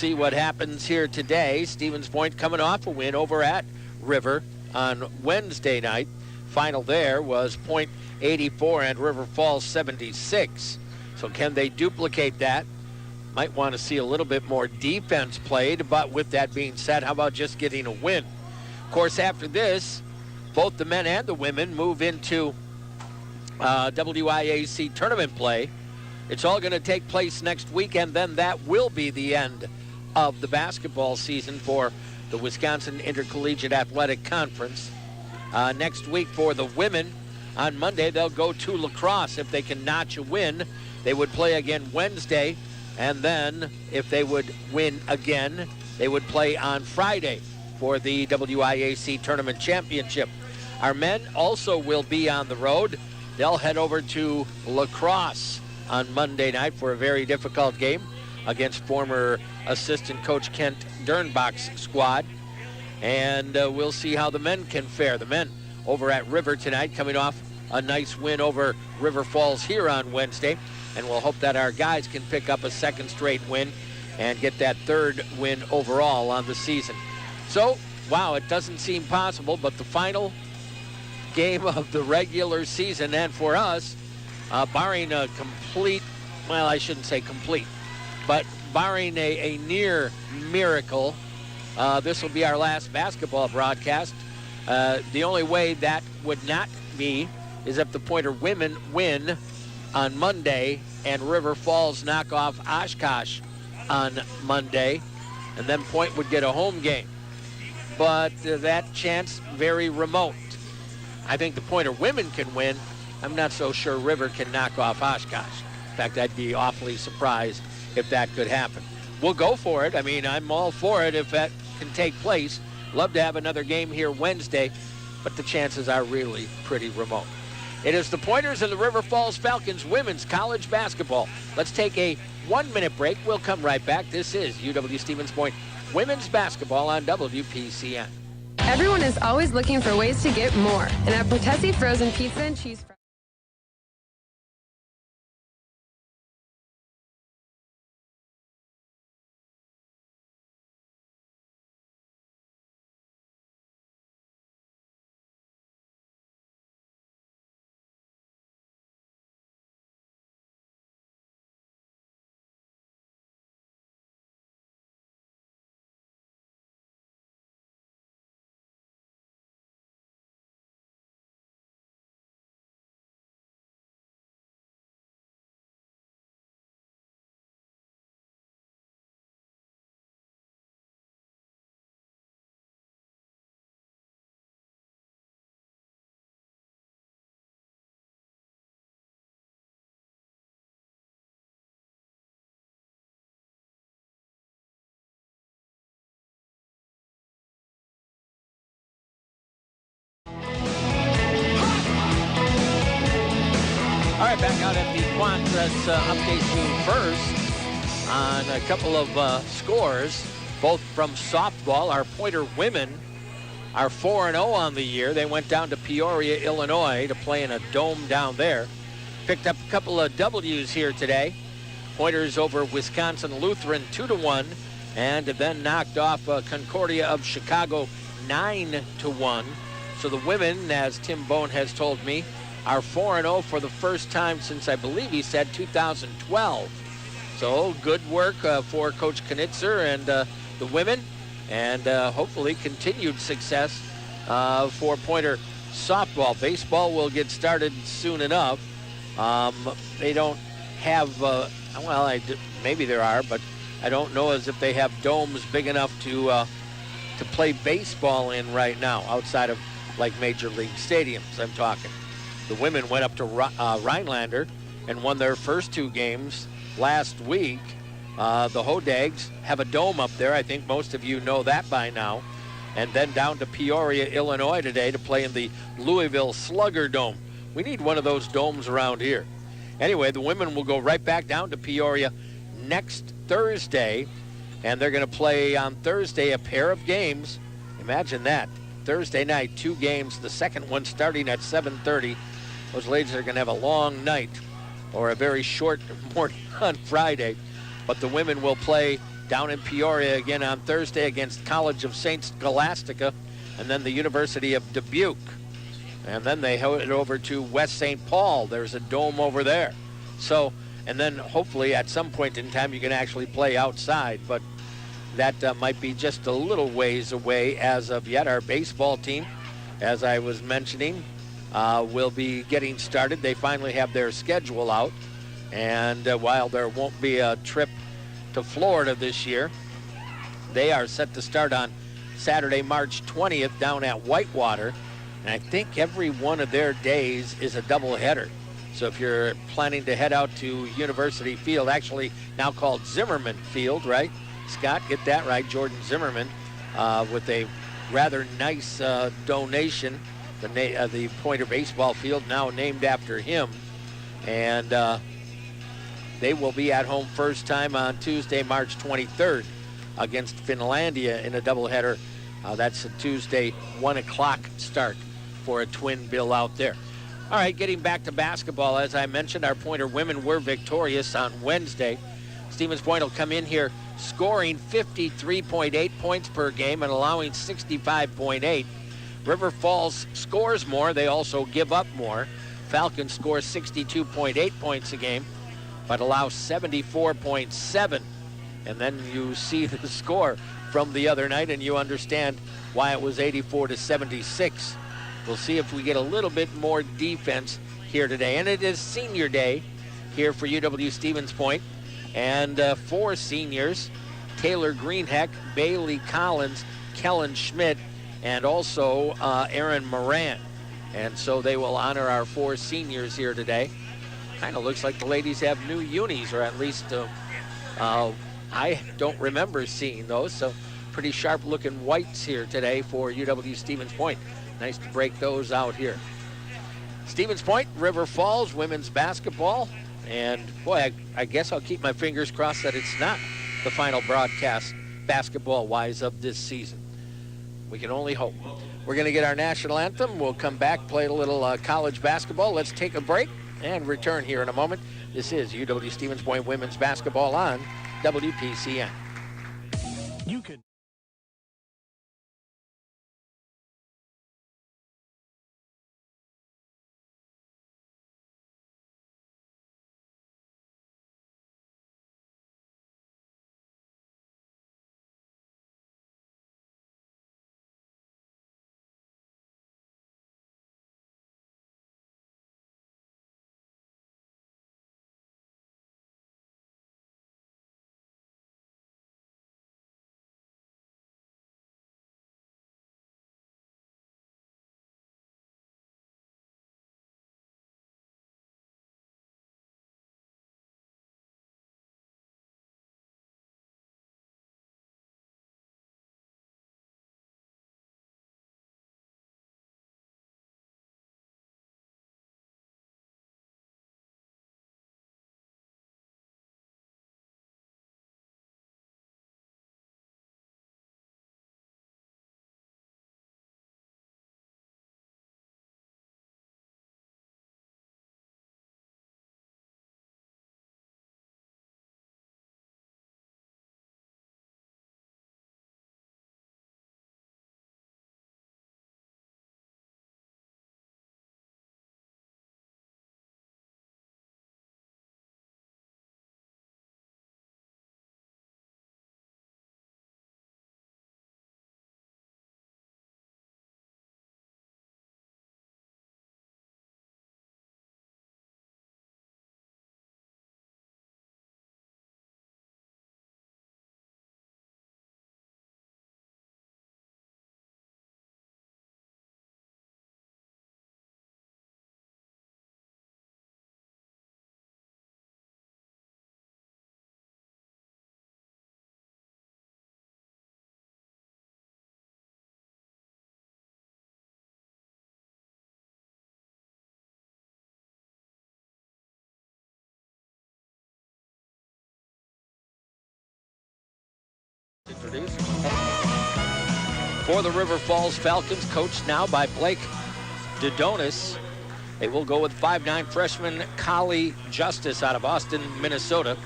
see what happens here today. Stevens Point coming off a win over at River on Wednesday night. Final there was Point 84 and River Falls 76. So can they duplicate that? Might want to see a little bit more defense played, but with that being said, how about just getting a win? Of course, after this, both the men and the women move into WIAC tournament play. It's all going to take place next weekend, then that will be the end of the basketball season for the Wisconsin Intercollegiate Athletic Conference. Next week for the women, on Monday, they'll go to lacrosse. If they can notch a win, they would play again Wednesday. And then, if they would win again, they would play on Friday for the WIAC Tournament Championship. Our men also will be on the road. They'll head over to lacrosse on Monday night for a very difficult game against former assistant coach Kent Dernbach's squad. And we'll see how the men can fare. The men over at River tonight, coming off a nice win over River Falls here on Wednesday. And we'll hope that our guys can pick up a second straight win and get that third win overall on the season. So, wow, it doesn't seem possible, but the final game of the regular season, and for us, barring a complete, well, I shouldn't say complete, but barring a near miracle, this will be our last basketball broadcast. The only way that would not be is if the Pointer women win on Monday and River Falls knock off Oshkosh on Monday, and then Point would get a home game. But that chance very remote. I think the Pointer women can win. I'm not so sure River can knock off Oshkosh. In fact, I'd be awfully surprised if that could happen. We'll go for it. I mean, I'm all for it if that can take place. Love to have another game here Wednesday, but the chances are really pretty remote. It is the Pointers and the River Falls Falcons women's college basketball. Let's take a 1-minute break. We'll come right back. This is UW Stevens Point women's basketball on WPCN. Everyone is always looking for ways to get more. And at Portesi Frozen Pizza and Cheese Fries. All right, back out at the Quant. Let's update you first on a couple of scores, both from softball. Our Pointer women are 4-0 on the year. They went down to Peoria, Illinois to play in a dome down there. Picked up a couple of W's here today. Pointers over Wisconsin Lutheran 2-1, and then knocked off Concordia of Chicago 9-1. So the women, as Tim Bone has told me, are 4-0 for the first time since, I believe he said, 2012. So good work for Coach Knitzer and the women, and hopefully continued success for Pointer softball. Baseball will get started soon enough. They don't have, maybe there are, but I don't know as if they have domes big enough to play baseball in right now, outside of like major league stadiums, I'm talking. The women went up to Rhinelander and won their first two games last week. The Hodags have a dome up there. I think most of you know that by now. And then down to Peoria, Illinois today to play in the Louisville Slugger Dome. We need one of those domes around here. Anyway, the women will go right back down to Peoria next Thursday. And they're going to play on Thursday a pair of games. Imagine that. Thursday night, 2 games. The second one starting at 7:30. Those ladies are going to have a long night or a very short morning on Friday. But the women will play down in Peoria again on Thursday against College of St. Scholastica, and then the University of Dubuque. And then they head over to West St. Paul. There's a dome over there. So, and then hopefully at some point in time you can actually play outside, but that might be just a little ways away as of yet. Our baseball team, as I was mentioning, will be getting started. They finally have their schedule out, and while there won't be a trip to Florida this year, they are set to start on Saturday, March 20th down at Whitewater, and I think every one of their days is a doubleheader. So if you're planning to head out to University Field, actually now called Zimmerman Field, right? Scott, get that right, Jordan Zimmerman, with a rather nice donation, the Pointer Baseball Field now named after him. And they will be at home first time on Tuesday, March 23rd against Finlandia in a doubleheader. That's a Tuesday 1 o'clock start for a twin bill out there. All right, getting back to basketball, as I mentioned, our Pointer women were victorious on Wednesday. Stevens Point will come in here scoring 53.8 points per game and allowing 65.8. River Falls scores more. They also give up more. Falcons score 62.8 points a game, but allow 74.7. And then you see the score from the other night, and you understand why it was 84-76. We'll see if we get a little bit more defense here today. And it is senior day here for UW Stevens Point. And 4 seniors, Taylor Greenheck, Bailey Collins, Kellen Schmidt, and also Aaron Moran. And so they will honor our 4 seniors here today. Kind of looks like the ladies have new unis, or at least I don't remember seeing those. So pretty sharp looking whites here today for UW Stevens Point. Nice to break those out here. Stevens Point, River Falls, women's basketball. And boy, I guess I'll keep my fingers crossed that it's not the final broadcast basketball-wise of this season. We can only hope. We're going to get our national anthem. We'll come back, play a little college basketball. Let's take a break and return here in a moment. This is UW Stevens Point women's basketball on WPCN. You can. For the River Falls Falcons, coached now by Blake Dodonis, they will go with 5'9" freshman Collie Justice out of Austin, Minnesota.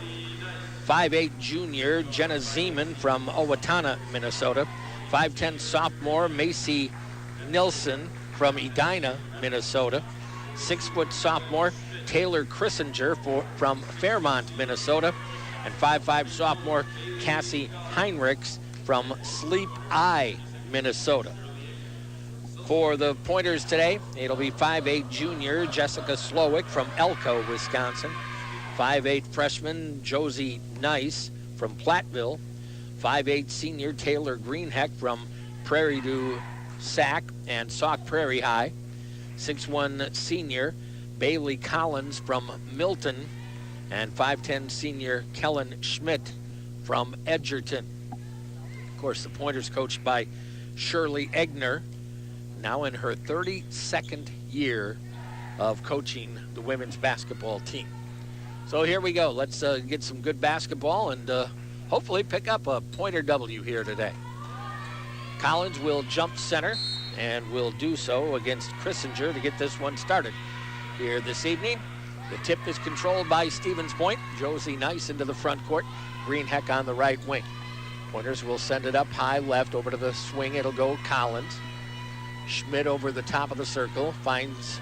5'8" junior Jenna Zeman from Owatonna, Minnesota. 5'10" sophomore Macy Nilsson from Edina, Minnesota. 6' sophomore Taylor Christinger from Fairmont, Minnesota. And 5'5" sophomore Cassie Heinrichs from Sleep Eye, Minnesota. For the pointers today, it'll be 5'8" junior Jessica Slowick from Elko, Wisconsin. 5'8" freshman Josie Nice from Platteville. 5'8" senior Taylor Greenheck from Prairie du Sac and Sauk Prairie High. 6'1" senior Bailey Collins from Milton. And 5'10" senior Kellen Schmidt from Edgerton. Of course, the pointers coached by Shirley Egner, now in her 32nd year of coaching the women's basketball team. So here we go. Let's get some good basketball and hopefully pick up a pointer W here today. Collins will jump center and will do so against Christinger to get this one started here this evening. The tip is controlled by Stevens Point. Josie Nice into the front court. Greenheck on the right wing. Pointers will send it up high left over to the swing. It'll go Collins. Schmidt over the top of the circle. Finds,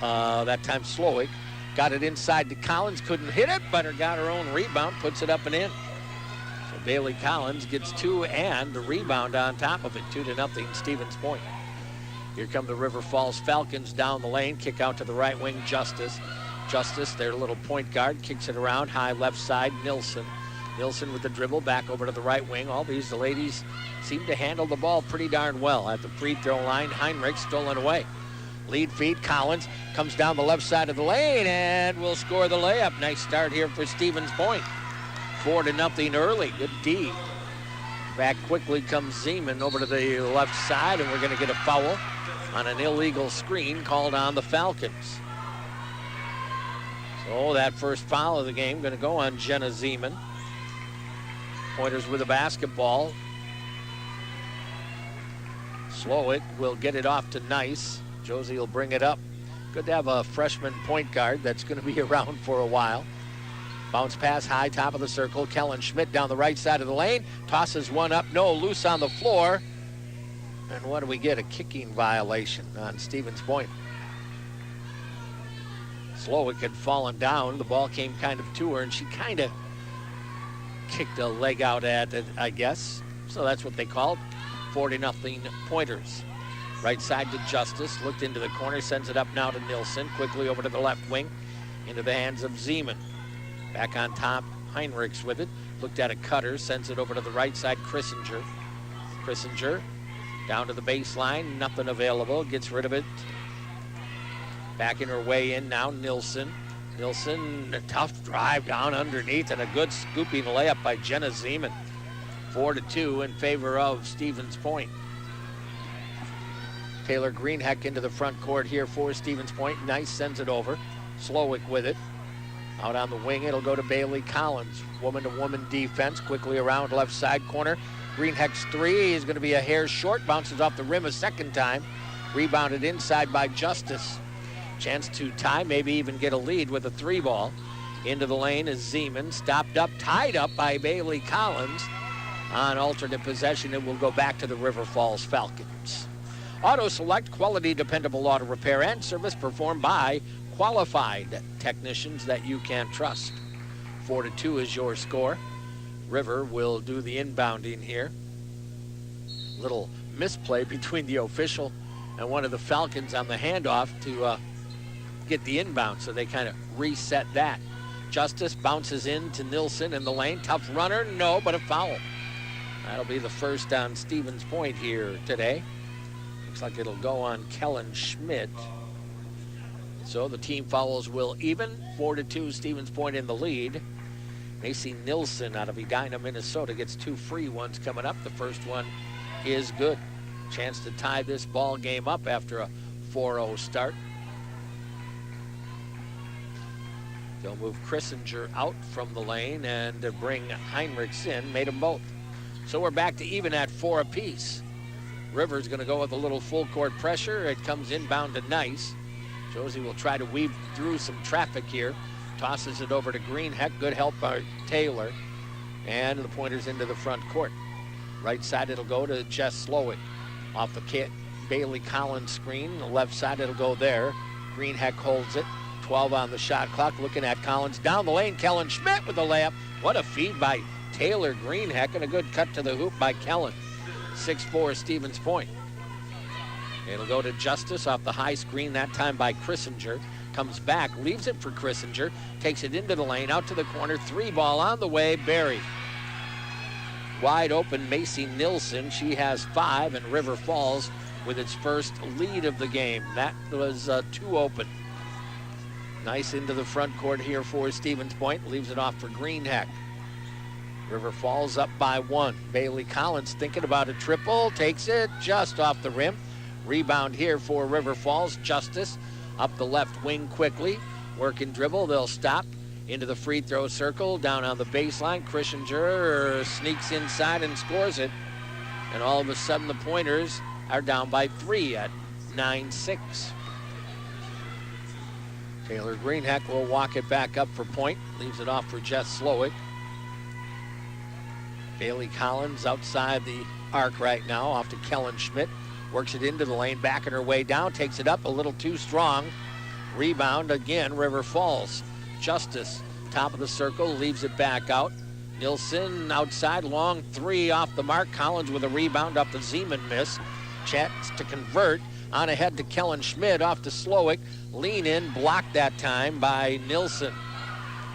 that time Slowick. Got it inside to Collins. Couldn't hit it, but got her own rebound. Puts it up and in. So Bailey Collins gets 2 and the rebound on top of it. 2-0 Stevens Point. Here come the River Falls Falcons down the lane. Kick out to the right wing, Justice. Justice, their little point guard, kicks it around. High left side, Nilsson. Nilsson with the dribble back over to the right wing. All these ladies seem to handle the ball pretty darn well. At the free throw line, Heinrich stolen away. Lead feed, Collins comes down the left side of the lane and will score the layup. Nice start here for Stevens Point. 4-0 early. Good D. Back quickly comes Zeman over to the left side, and we're going to get a foul on an illegal screen called on the Falcons. So that first foul of the game going to go on Jenna Zeman. Pointers with a basketball. Slowick will get it off to Nice. Josie will bring it up. Good to have a freshman point guard that's going to be around for a while. Bounce pass high, top of the circle. Kellen Schmidt down the right side of the lane. Tosses one up, no, loose on the floor. And what do we get? A kicking violation on Stevens Point. Slowick had fallen down. The ball came kind of to her, and she kind of kicked a leg out at it, I guess. So that's what they called 40-0 pointers. Right side to Justice. Looked into the corner, sends it up now to Nilsson. Quickly over to the left wing, into the hands of Zeman. Back on top, Heinrichs with it. Looked at a cutter, sends it over to the right side, Christinger. Christinger down to the baseline, nothing available, gets rid of it. Backing her way in now, Nilsson. Nilsson, a tough drive down underneath and a good scooping layup by Jenna Zeman. 4-2 in favor of Stevens Point. Taylor Greenheck into the front court here for Stevens Point. Nice sends it over. Slowick with it. Out on the wing, it'll go to Bailey Collins. Woman-to-woman defense, quickly around left side corner. Greenheck's three is going to be a hair short. Bounces off the rim a second time. Rebounded inside by Justice. Chance to tie, maybe even get a lead with a three ball. Into the lane is Zeman. Stopped up, tied up by Bailey Collins. On alternate possession, it will go back to the River Falls Falcons. Auto Select, quality, dependable auto repair and service performed by qualified technicians that you can trust. 4-2 is your score. River will do the inbounding here. Little misplay between the official and one of the Falcons on the handoff to get the inbound, so they kind of reset that. Justice bounces in to Nilsson in the lane. Tough runner, no, but a foul. That'll be the first on Stevens Point here today. Looks like it'll go on Kellen Schmidt. So the team fouls will even. 4-2, Stevens Point in the lead. Macy Nilsson out of Edina, Minnesota gets two free ones coming up. The first one is good. Chance to tie this ball game up after a 4-0 start. They'll move Christinger out from the lane and bring Heinrichs in. Made them both. So we're back to even at 4 apiece. River's going to go with a little full court pressure. It comes inbound to Nice. Josie will try to weave through some traffic here. tosses it over to Greenheck. Good help by Taylor. And the pointer's into the front court. Right side, it'll go to Jess Slowick. Off the Bailey Collins screen. The left side, it'll go there. Greenheck holds it. 12 on the shot clock. Looking at Collins. Down the lane, Kellen Schmidt with the layup. What a feed by Taylor Greenheck, and a good cut to the hoop by Kellen. 6-4 Stevens Point. It'll go to Justice off the high screen, that time by Christinger. Comes back, leaves it for Christinger. Takes it into the lane, out to the corner. 3-ball on the way, Barry. Wide open, Macy Nilsson. She has 5, and River Falls with its first lead of the game. That was 2 open. Nice into the front court here for Stevens Point. Leaves it off for Greenheck. River Falls up by 1. Bailey Collins thinking about a triple. Takes it just off the rim. Rebound here for River Falls. Justice up the left wing quickly. Work and dribble. They'll stop. Into the free throw circle, down on the baseline. Christinger sneaks inside and scores it. And all of a sudden the Pointers are down by 3 at 9-6. Taylor Greenheck will walk it back up for point. Leaves it off for Jess Slowick. Bailey Collins outside the arc right now, off to Kellen Schmidt. Works it into the lane, backing her way down. Takes it up a little too strong. Rebound again, River Falls. Justice, top of the circle, leaves it back out. Nilsson outside, long 3 off the mark. Collins with a rebound up the Zeman miss. Chance to convert. On ahead to Kellen Schmidt, off to Slowick. Lean in, blocked that time by Nilsson.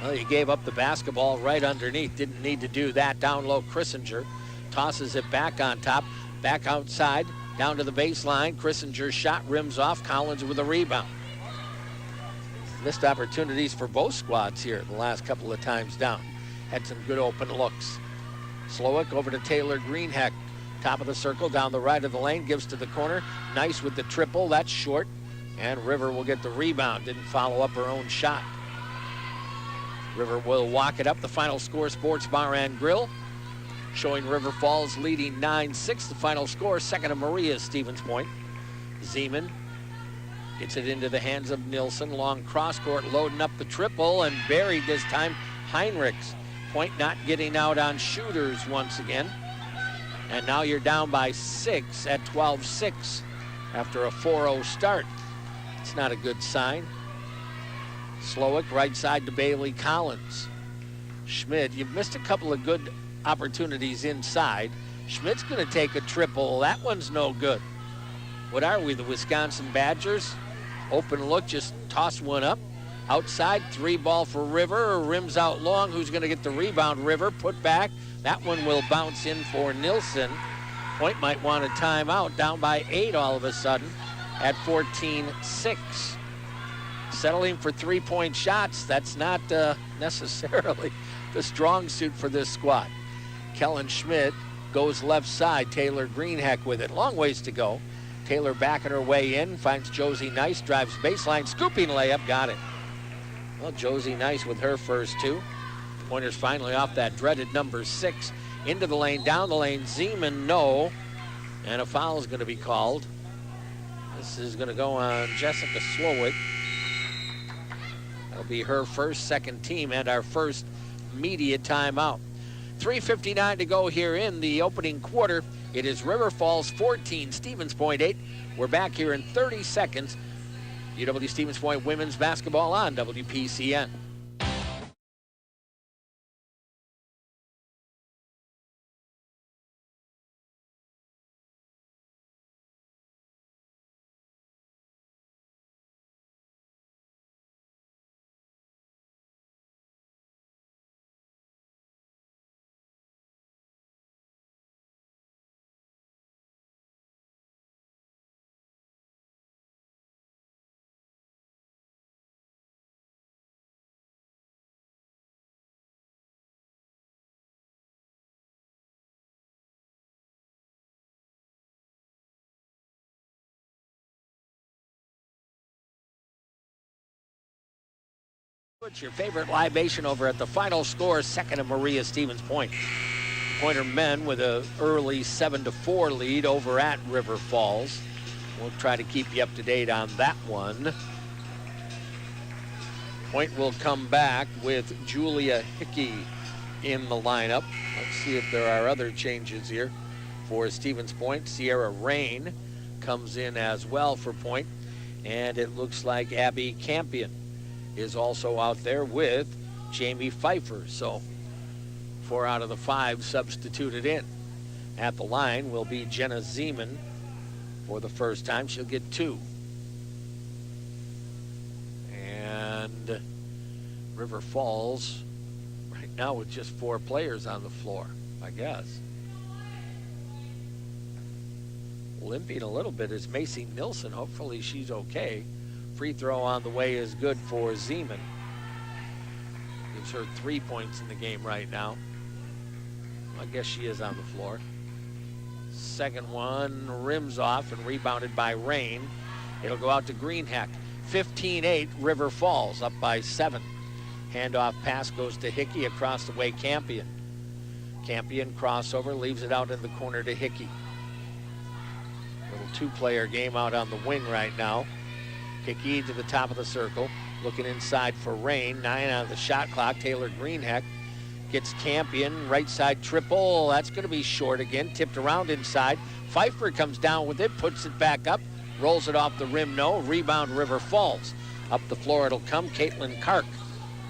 Well, he gave up the basketball right underneath. Didn't need to do that. Down low, Christinger tosses it back on top. Back outside, down to the baseline. Christinger's shot rims off. Collins with a rebound. Missed opportunities for both squads here the last couple of times down. Had some good open looks. Slowick over to Taylor Greenheck. Top of the circle, down the right of the lane, gives to the corner. Nice with the triple, that's short. And River will get the rebound. Didn't follow up her own shot. River will walk it up. The final score, Sports Bar and Grill, showing River Falls leading 9-6. The final score, second of Maria, Stevens Point. Zeman gets it into the hands of Nilsson. Long cross court, loading up the triple, and buried this time Heinrichs. Point not getting out on shooters once again. And now you're down by 6 at 12-6 after a 4-0 start. It's not a good sign. Slowick right side to Bailey Collins. Schmidt, you've missed a couple of good opportunities inside. Schmidt's going to take a triple. That one's no good. What are we, the Wisconsin Badgers? Open look, just toss one up. Outside, 3-ball for River. Rims out long. Who's going to get the rebound? River, put back. That one will bounce in for Nilsson. Point might want a timeout. Down by 8 all of a sudden at 14-6. Settling for 3-point shots. That's not necessarily the strong suit for this squad. Kellen Schmidt goes left side. Taylor Greenheck with it. Long ways to go. Taylor backing her way in, finds Josie Nice, drives baseline, scooping layup, got it. Well, Josie Nice with her first 2. Pointers finally off that dreaded number 6. Into the lane, down the lane, Zeman, no. And a foul is going to be called. This is going to go on Jessica Slowick. That'll be her first, second team, and our first media timeout. 3:59 to go here in the opening quarter. It is River Falls 14, Stevens Point 8. We're back here in 30 seconds. UW Stevens Point women's basketball on WPCN. What's your favorite libation over at the final score, second of Maria, Stevens Point? Pointer men with an early 7-4 lead over at River Falls. We'll try to keep you up to date on that one. Point will come back with Julia Hickey in the lineup. Let's see if there are other changes here for Stevens Point. Sierra Rain comes in as well for Point. And it looks like Abby Campion is also out there with Jamie Pfeiffer. So 4 out of the 5 substituted in. At the line will be Jenna Zeman for the first time. She'll get 2. And River Falls right now with just 4 players on the floor, I guess. Limping a little bit is Macy Nilsson. Hopefully she's okay. Free throw on the way is good for Zeman. Gives her 3 points in the game right now. I guess she is on the floor. Second one rims off and rebounded by Rain. It'll go out to Greenheck. 15-8, River Falls up by 7. Handoff pass goes to Hickey, across the way Campion. Campion crossover, leaves it out in the corner to Hickey. Little 2-player game out on the wing right now. Hickey to the top of the circle, looking inside for Rain. 9 on the shot clock. Taylor Greenheck gets Campion, right side triple. That's going to be short again, tipped around inside. Pfeiffer comes down with it, puts it back up, rolls it off the rim, no. Rebound, River Falls. Up the floor it'll come. Caitlin Kark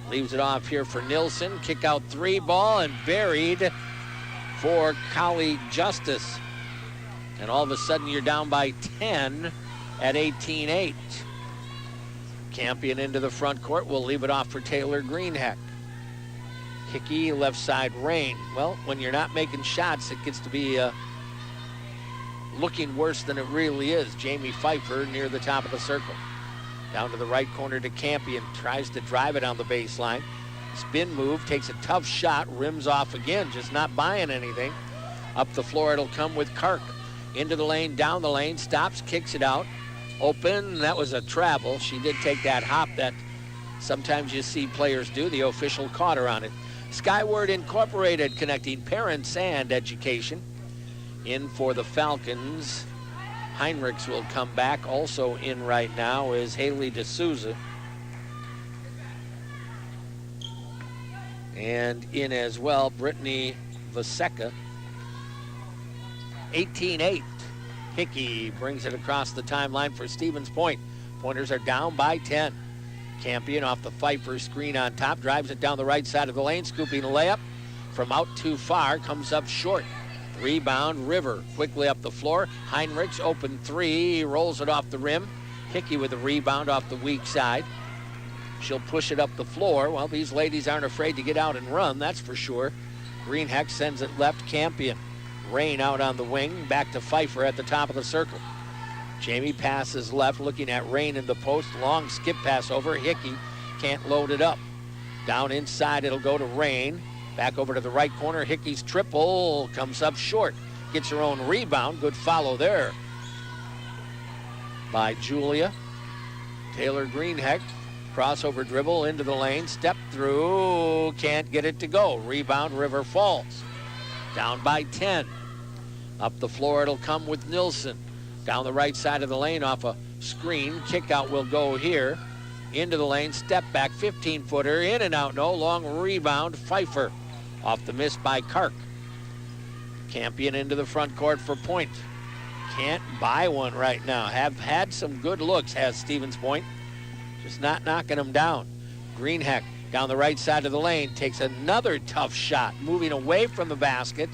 leaves it off here for Nilsson. Kick out 3 ball and buried for colleague Justice. And all of a sudden you're down by 10 at 18-8. Campion into the front court. We'll leave it off for Taylor Greenheck. Hickey, left side, Rain. Well, when you're not making shots, it gets to be looking worse than it really is. Jamie Pfeiffer near the top of the circle. Down to the right corner to Campion. Tries to drive it on the baseline. Spin move, takes a tough shot, rims off again, just not buying anything. Up the floor it'll come with Kark. Into the lane, down the lane, stops, kicks it out. Open, that was a travel. She did take that hop that sometimes you see players do. The official caught her on it. Skyward Incorporated, connecting parents and education. In for the Falcons, Heinrichs will come back. Also in right now is Haley D'Souza. And in as well, Brittany Vaseca. 18-8. Hickey brings it across the timeline for Stevens Point. Pointers are down by 10. Campion off the Pfeiffer screen on top, drives it down the right side of the lane, scooping a layup from out too far, comes up short. Rebound, River quickly up the floor. Heinrichs open 3, rolls it off the rim. Hickey with a rebound off the weak side. She'll push it up the floor. Well, these ladies aren't afraid to get out and run, that's for sure. Greenheck sends it left, Campion. Rain out on the wing, back to Pfeiffer at the top of the circle. Jamie passes left, looking at Rain in the post. Long skip pass over. Hickey can't load it up. Down inside, it'll go to Rain. Back over to the right corner. Hickey's triple comes up short. Gets her own rebound. Good follow there by Julia. Taylor Greenheck. Crossover dribble into the lane. Step through. Can't get it to go. Rebound, River Falls. Down by 10. Up the floor it'll come with Nilsson. Down the right side of the lane off a screen. Kick out will go here. Into the lane, step back, 15-footer, in and out, no. Long rebound, Pfeiffer. Off the miss by Kark. Campion into the front court for Point. Can't buy one right now. Have had some good looks, has Stevens Point. Just not knocking them down. Greenheck down the right side of the lane, takes another tough shot, moving away from the basket.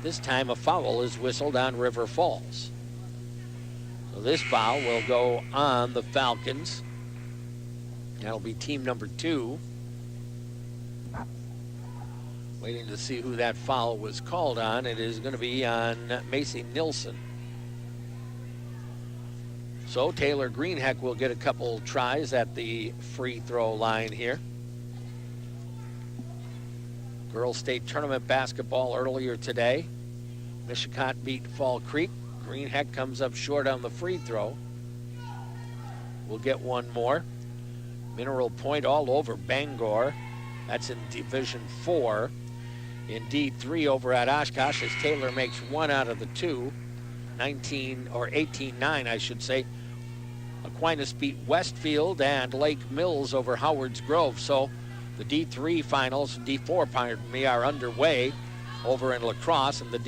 This time a foul is whistled on River Falls. So this foul will go on the Falcons. That'll be team number 2. Waiting to see who that foul was called on. It is going to be on Macy Nilsson. So Taylor Greenheck will get a couple tries at the free throw line here. Girls State Tournament basketball earlier today. Michigan beat Fall Creek. Greenheck comes up short on the free throw. We'll get one more. Mineral Point all over Bangor. That's in Division 4. In D3 over at Oshkosh as Taylor makes 1 out of the 2. 18-9, I should say, Aquinas beat Westfield and Lake Mills over Howard's Grove. So the D4 finals are underway over in La Crosse, and the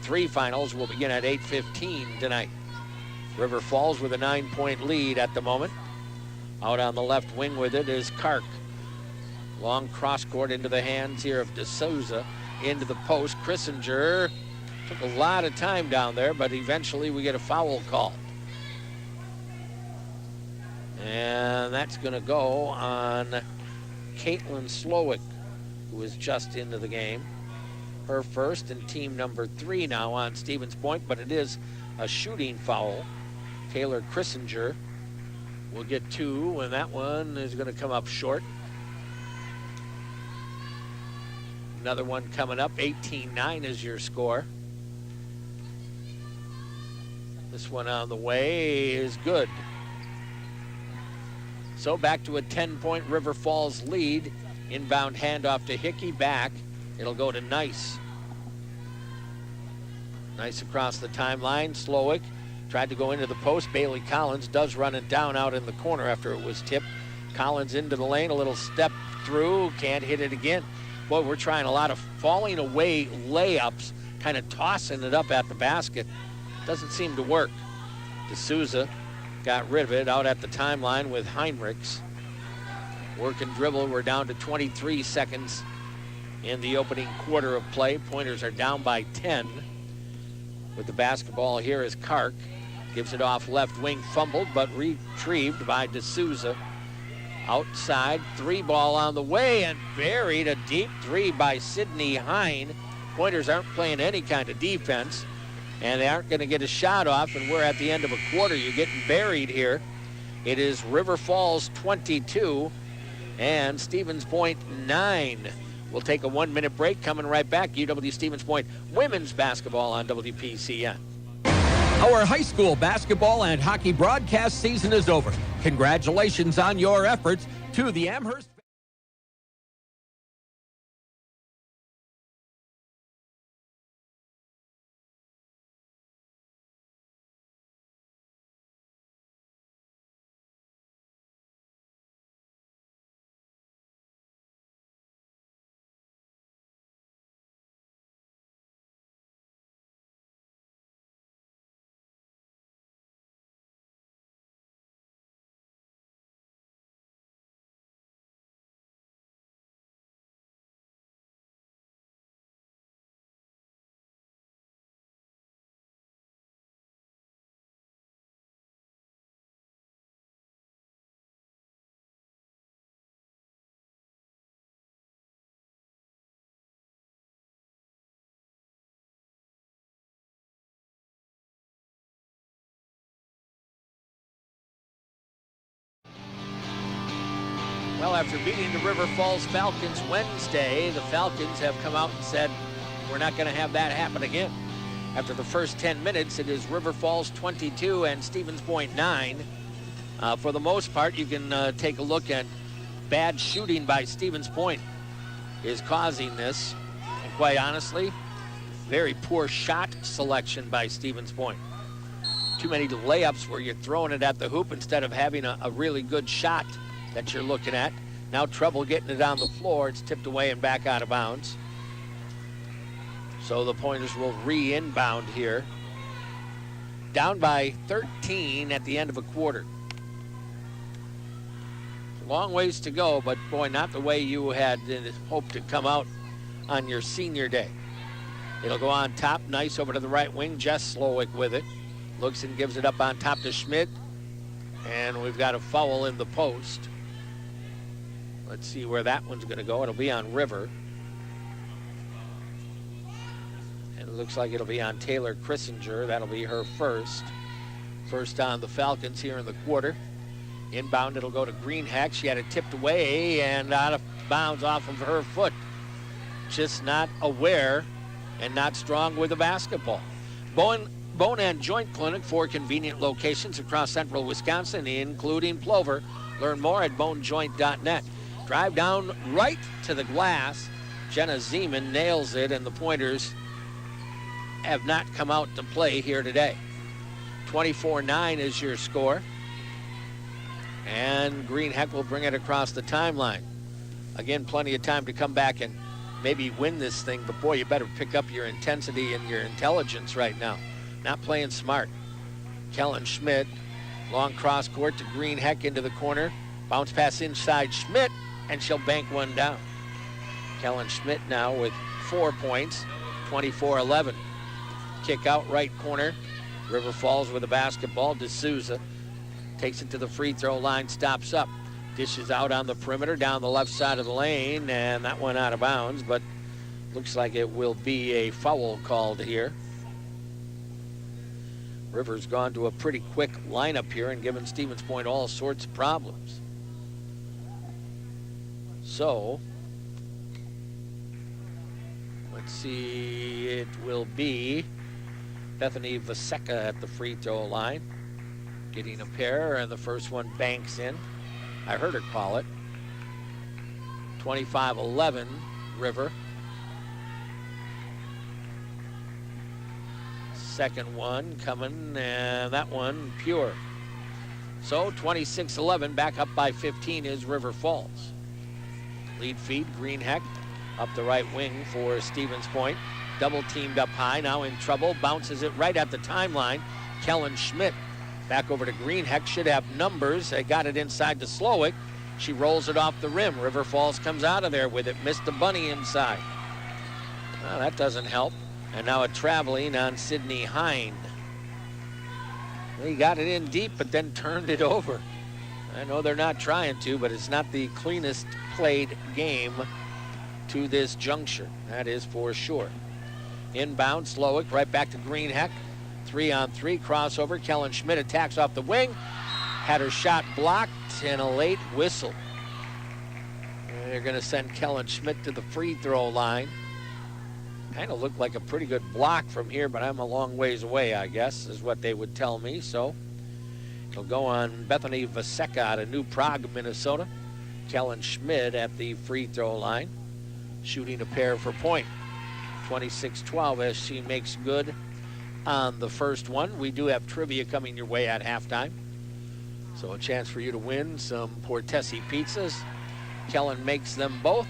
D3 finals will begin at 8:15 tonight. River Falls with a 9-point lead at the moment. Out on the left wing with it is Kark. Long cross court into the hands here of D'Souza. Into the post. Christinger took a lot of time down there, but eventually we get a foul call. And that's going to go on Caitlin Slowick, who is just into the game. Her first and team number 3 now on Stevens Point, but it is a shooting foul. Taylor Christinger will get 2, and that one is going to come up short. Another one coming up. 18-9 is your score. This one on the way is good. So back to a 10-point River Falls lead. Inbound handoff to Hickey, back. It'll go to Nice. Nice across the timeline. Slowick tried to go into the post. Bailey Collins does run it down out in the corner after it was tipped. Collins into the lane, a little step through, can't hit it again. Boy, we're trying a lot of falling away layups, kind of tossing it up at the basket. Doesn't seem to work. D'Souza got rid of it out at the timeline with Heinrichs. Work and dribble. We're down to 23 seconds in the opening quarter of play. Pointers are down by 10. With the basketball here is Kark. Gives it off left wing, fumbled, but retrieved by D'Souza. Outside, 3 ball on the way, and buried. A deep 3 by Sydney Hine. Pointers aren't playing any kind of defense, and they aren't going to get a shot off, and we're at the end of a quarter. You're getting buried here. It is River Falls 22 and Stevens Point 9. We'll take a 1-minute break. Coming right back, UW Stevens Point women's basketball on WPCN. Our high school basketball and hockey broadcast season is over. Congratulations on your efforts to the Amherst. Well, after beating the River Falls Falcons Wednesday, the Falcons have come out and said, we're not going to have that happen again. After the first 10 minutes, it is River Falls 22 and Stevens Point 9. For the most part, you can take a look at bad shooting by Stevens Point is causing this. And quite honestly, very poor shot selection by Stevens Point. Too many layups where you're throwing it at the hoop instead of having a really good shot that you're looking at. Now trouble getting it on the floor. It's tipped away and back out of bounds. So the Pointers will re-inbound here. Down by 13 at the end of a quarter. Long ways to go, but boy, not the way you had hoped to come out on your senior day. It'll go on top, nice over to the right wing. Jess Slowick with it. Looks and gives it up on top to Schmidt. And we've got a foul in the post. Let's see where that one's going to go. It'll be on River. And it looks like it'll be on Taylor Christinger. That'll be her first. First on the Falcons here in the quarter. Inbound, it'll go to Greenhack. She had it tipped away and out of bounds off of her foot. Just not aware and not strong with the basketball. Bone and Joint Clinic, 4 convenient locations across central Wisconsin, including Plover. Learn more at bonejoint.net. Drive down right to the glass. Jenna Zeman nails it, and the Pointers have not come out to play here today. 24-9 is your score. And Greenheck will bring it across the timeline. Again, plenty of time to come back and maybe win this thing, but boy, you better pick up your intensity and your intelligence right now. Not playing smart. Kellen Schmidt, long cross court to Greenheck into the corner. Bounce pass inside Schmidt, and she'll bank one down. Kellen Schmidt now with 4 points, 24-11. Kick out right corner. River Falls with a basketball. D'Souza takes it to the free throw line, stops up. Dishes out on the perimeter down the left side of the lane, and that went out of bounds, but looks like it will be a foul called here. River's gone to a pretty quick lineup here and given Stevens Point all sorts of problems. So, let's see, it will be Bethany Vaseka at the free throw line, getting a pair, and the first one banks in. I heard her call it. 25-11, River. Second one coming, and that one pure. So 26-11, back up by 15 is River Falls. Lead feed, Greenheck up the right wing for Stevens Point. Double teamed up high, now in trouble. Bounces it right at the timeline. Kellen Schmidt back over to Greenheck, should have numbers. They got it inside to Slowick. She rolls it off the rim. River Falls comes out of there with it. Missed the bunny inside. Well, that doesn't help. And now a traveling on Sydney Hind. He got it in deep, but then turned it over. I know they're not trying to, but it's not the cleanest played game to this juncture. That is for sure. Inbound, Slowick right back to Greenheck. 3-on-3 crossover. Kellen Schmidt attacks off the wing. Had her shot blocked and a late whistle. And they're going to send Kellen Schmidt to the free throw line. Kind of looked like a pretty good block from here, but I'm a long ways away, I guess, is what they would tell me. So it'll go on Bethany Vaseka out of New Prague, Minnesota. Kellen Schmidt at the free throw line, shooting a pair for point. 26-12 as she makes good on the first one. We do have trivia coming your way at halftime. So a chance for you to win some Portesi pizzas. Kellen makes them both.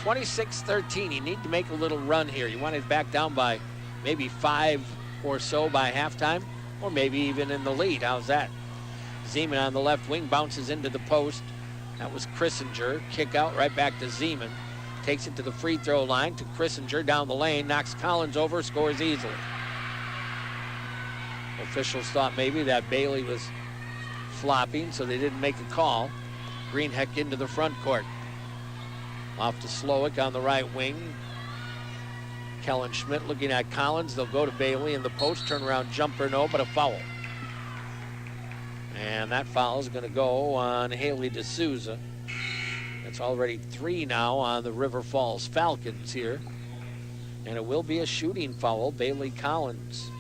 26-13. You need to make a little run here. You want it back down by maybe 5 or so by halftime, or maybe even in the lead. How's that? Zeman on the left wing bounces into the post. That was Christinger. Kick out right back to Zeman. Takes it to the free throw line to Christinger down the lane. Knocks Collins over, scores easily. Officials thought maybe that Bailey was flopping, so they didn't make a call. Greenheck into the front court. Off to Slowick on the right wing. Kellen Schmidt looking at Collins. They'll go to Bailey in the post. Turnaround jumper, no, but a foul. And that foul is going to go on Haley D'Souza. It's already 3 now on the River Falls Falcons here. And it will be a shooting foul. Bailey Collins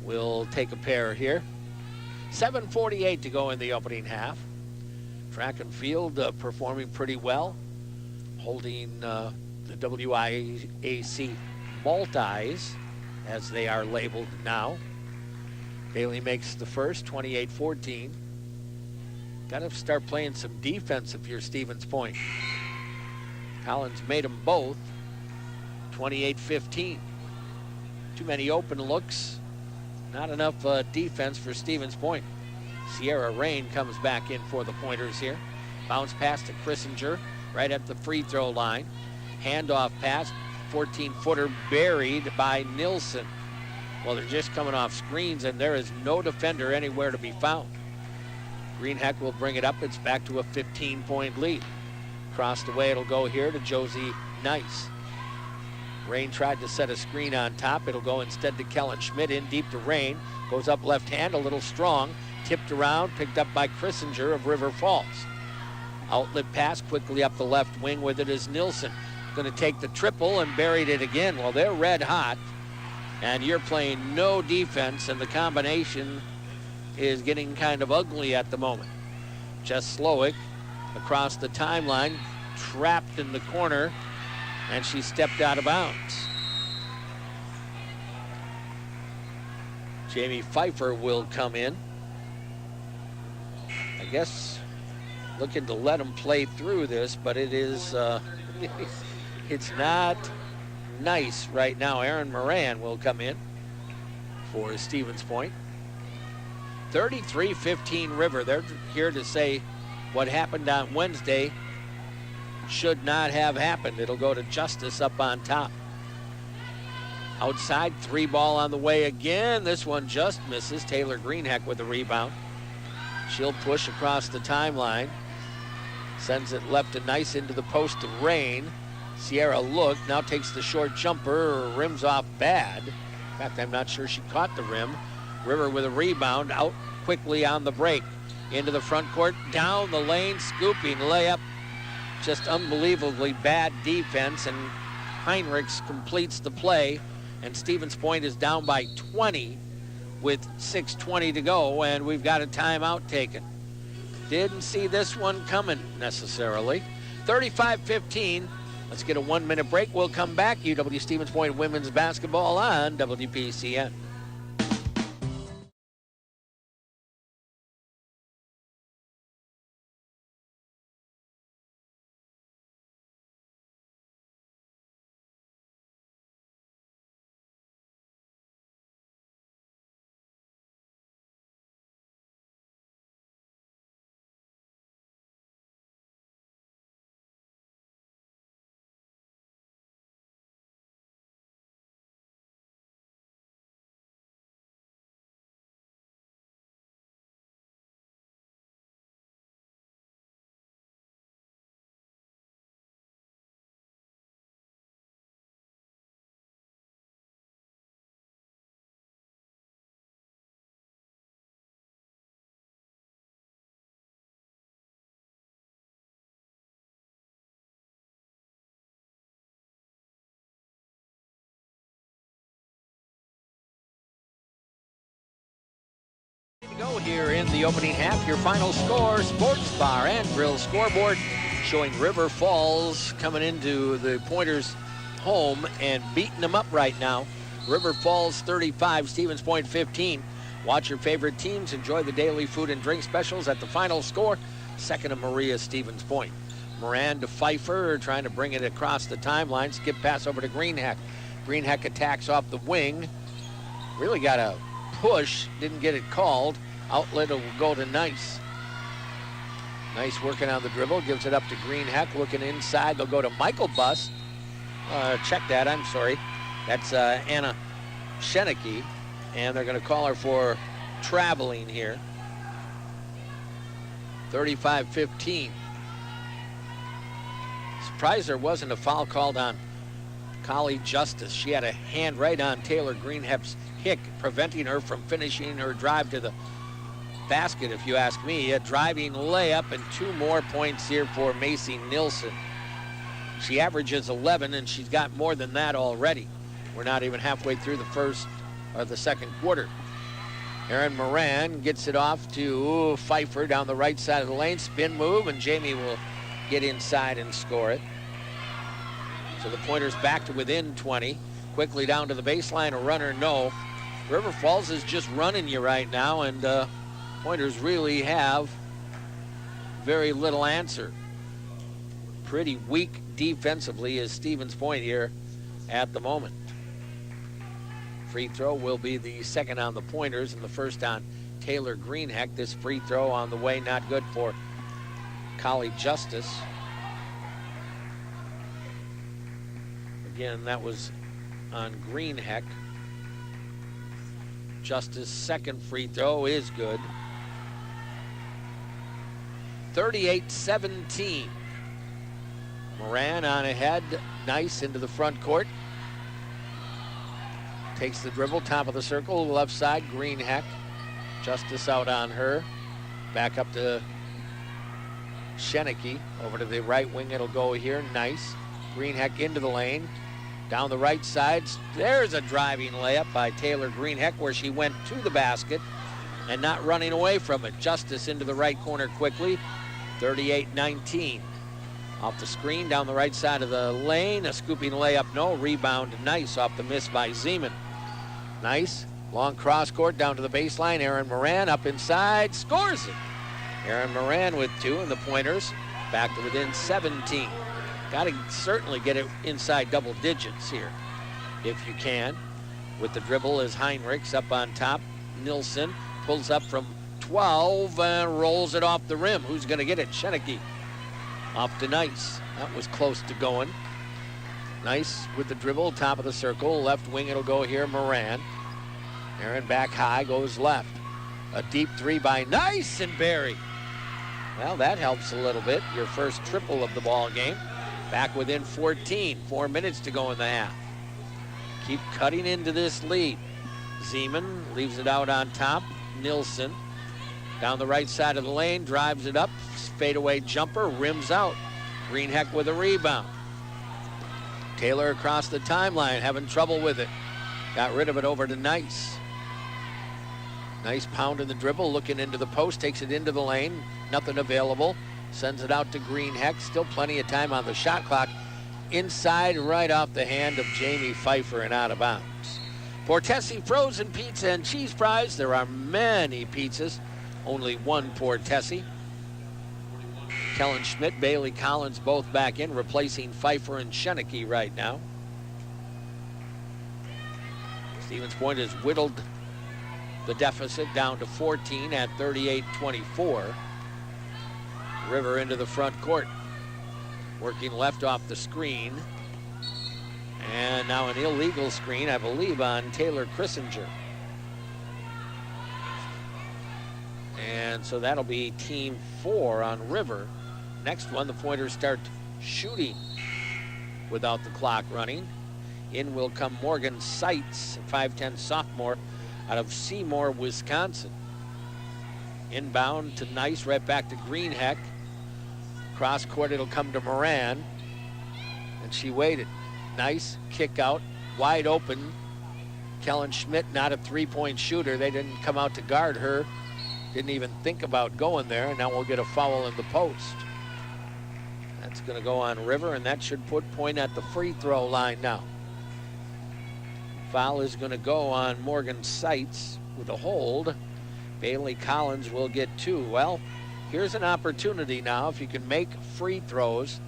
will take a pair here. 7:48 to go in the opening half. Track and field performing pretty well. Holding the WIAC multis, as they are labeled now. Bailey makes the first, 28-14. Got to start playing some defense if you're Stevens Point. Collins made them both, 28-15. Too many open looks, not enough defense for Stevens Point. Sierra Rain comes back in for the pointers here. Bounce pass to Christinger right at the free throw line. Handoff pass, 14-footer buried by Nilsson. Well, they're just coming off screens, and there is no defender anywhere to be found. Greenheck will bring it up. It's back to a 15-point lead. Across the way, it'll go here to Josie Nice. Rain tried to set a screen on top. It'll go instead to Kellen Schmidt, in deep to Rain. Goes up left hand, a little strong. Tipped around, picked up by Christinger of River Falls. Outlet pass quickly up the left wing. With it is Nilsson. Going to take the triple and buried it again. Well, they're red hot, and you're playing no defense, and the combination is getting kind of ugly at the moment. Jess Slowick across the timeline, trapped in the corner, and she stepped out of bounds. Jamie Pfeiffer will come in. guess looking to let them play through this, but it is, it's not nice right now. Aaron Moran will come in for Stevens Point. 33-15 River. They're here to say what happened on Wednesday should not have happened. It'll go to Justice up on top. Outside, 3 ball on the way again. This one just misses. Taylor Greenheck with the rebound. She'll push across the timeline. Sends it left and nice into the post of Rain. Sierra looked, now takes the short jumper, rims off bad. In fact, I'm not sure she caught the rim. River with a rebound, out quickly on the break. Into the front court, down the lane, scooping layup. Just unbelievably bad defense, and Heinrichs completes the play, and Stevens Point is down by 20 with 6:20 to go, and we've got a timeout taken. Didn't see this one coming necessarily. 35-15. Let's get a 1-minute break. We'll come back. UW Stevens Point women's basketball on WPCN. Go here in the opening half. Your final score, Sports Bar and Grill scoreboard showing River Falls coming into the Pointers' home and beating them up right now. River Falls 35, Stevens Point 15. Watch your favorite teams. Enjoy the daily food and drink specials at the final score. Second to Maria, Stevens Point. Moran to Pfeiffer, trying to bring it across the timeline. Skip pass over to Greenheck. Greenheck attacks off the wing. Really got a push, didn't get it called. Outlet will go to Nice. Nice working on the dribble, gives it up to Greenheck, looking inside. They'll go to Michael Buss. Check that, I'm sorry. That's Anna Schenicke, and they're going to call her for traveling here. 35-15. Surprised there wasn't a foul called on Collie Justice. She had a hand right on Taylor Greenheck's hick, preventing her from finishing her drive to the basket, if you ask me. A driving layup and 2 more points here for Macy Nilsson. She averages 11, and she's got more than that already. We're not even halfway through the second quarter. Aaron Moran gets it off to Pfeiffer down the right side of the lane. Spin move, and Jamie will get inside and score it. So the Pointers back to within 20. Quickly down to the baseline, a runner, no. River Falls is just running you right now, and Pointers really have very little answer. Pretty weak defensively is Stevens Point here at the moment. Free throw will be the second on the Pointers and the first on Taylor Greenheck. This free throw on the way, not good for Collie Justice. Again, that was on Greenheck. Justice' second free throw is good. 38-17. Moran on ahead, nice into the front court. Takes the dribble, top of the circle, left side, Greenheck. Justice out on her. Back up to Schenicke. Over to the right wing, it'll go here, nice. Greenheck into the lane. Down the right side, there's a driving layup by Taylor Greenheck where she went to the basket and not running away from it. Justice into the right corner quickly. 38-19. Off the screen, down the right side of the lane. A scooping layup, no. Rebound, nice off the miss by Zeman. Nice. Long cross court down to the baseline. Aaron Moran up inside, scores it. Aaron Moran with 2, and the Pointers back to within 17. Got to certainly get it inside double digits here if you can. With the dribble is Heinrichs up on top. Nilsson pulls up from 12 and rolls it off the rim. Who's going to get it? Schenecke off to Nice. That was close to going. Nice with the dribble, top of the circle. Left wing, it'll go here, Moran. Aaron back high, goes left. A deep 3 by Nice and Barry. Well, that helps a little bit. Your first triple of the ball game. Back within 14. 4 minutes to go in the half. Keep cutting into this lead. Zeman leaves it out on top. Nilsson down the right side of the lane, drives it up. Fadeaway jumper, rims out. Greenheck with a rebound. Taylor across the timeline, having trouble with it. Got rid of it over to Nice. Nice pound in the dribble, looking into the post, takes it into the lane. Nothing available. Sends it out to Greenheck. Still plenty of time on the shot clock. Inside, right off the hand of Jamie Pfeiffer and out of bounds. Portesi Frozen Pizza and Cheese Fries. There are many pizzas. Only one Portesi. Kellen Schmidt, Bailey Collins both back in, replacing Pfeiffer and Schenecke right now. Stevens Point has whittled the deficit down to 14 at 38-24. River into the front court. Working left off the screen. And now an illegal screen, I believe, on Taylor Christinger. And so that'll be team 4 on River. Next one, the Pointers start shooting without the clock running. In will come Morgan Seitz, 5'10" sophomore out of Seymour, Wisconsin. Inbound to Nice, right back to Greenheck. Cross court, it'll come to Moran. And she waited. Nice kick out, wide open. Kellen Schmidt, not a three-point shooter. They didn't come out to guard her. Didn't even think about going there. And now we'll get a foul in the post. That's going to go on River, and that should put Point at the free throw line now. Foul is going to go on Morgan Seitz with a hold. Bailey Collins will get 2. Well, here's an opportunity now, if you can make free throws,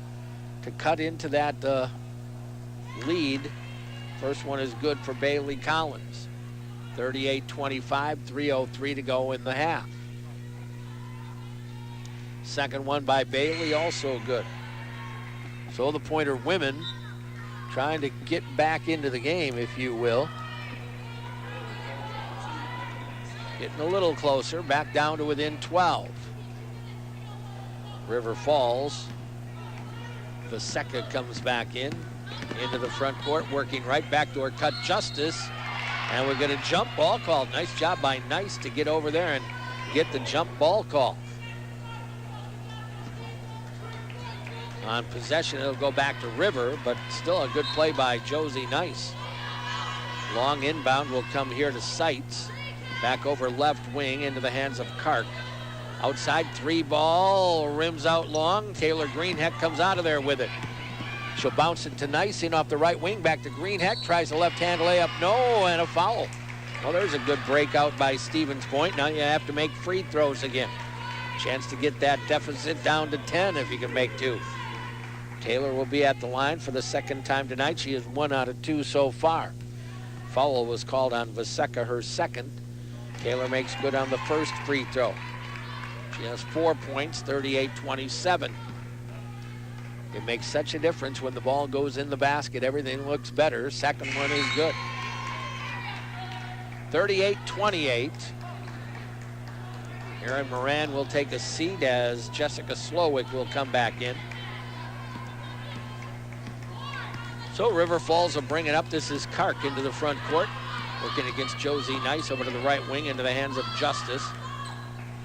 to cut into that lead. First one is good for Bailey Collins. 38-25, 3:03 to go in the half. Second one by Bailey, also good. So the Pointer women trying to get back into the game, if you will. Getting a little closer, back down to within 12. River Falls. Vaseka comes back in, into the front court, working right backdoor cut Justice. And we're going to jump ball call. Nice job by Nice to get over there and get the jump ball call. On possession, it'll go back to River, but still a good play by Josie Nice. Long inbound will come here to Seitz. Back over left wing into the hands of Kark. Outside 3 ball, rims out long. Taylor Greenheck comes out of there with it. She'll bounce it to Nice, in off the right wing, back to Greenheck. Tries a left-hand layup, no, and a foul. Well, there's a good breakout by Stevens Point. Now you have to make free throws again. Chance to get that deficit down to 10 if you can make 2. Taylor will be at the line for the second time tonight. She is 1 out of 2 so far. Foul was called on Vaseka, her second. Taylor makes good on the first free throw. She has 4 points, 38-27. It makes such a difference when the ball goes in the basket. Everything looks better. Second one is good. 38-28. Aaron Moran will take a seat as Jessica Slowick will come back in. So River Falls will bring it up. This is Kark into the front court. Working against Josie Nice over to the right wing into the hands of Justice.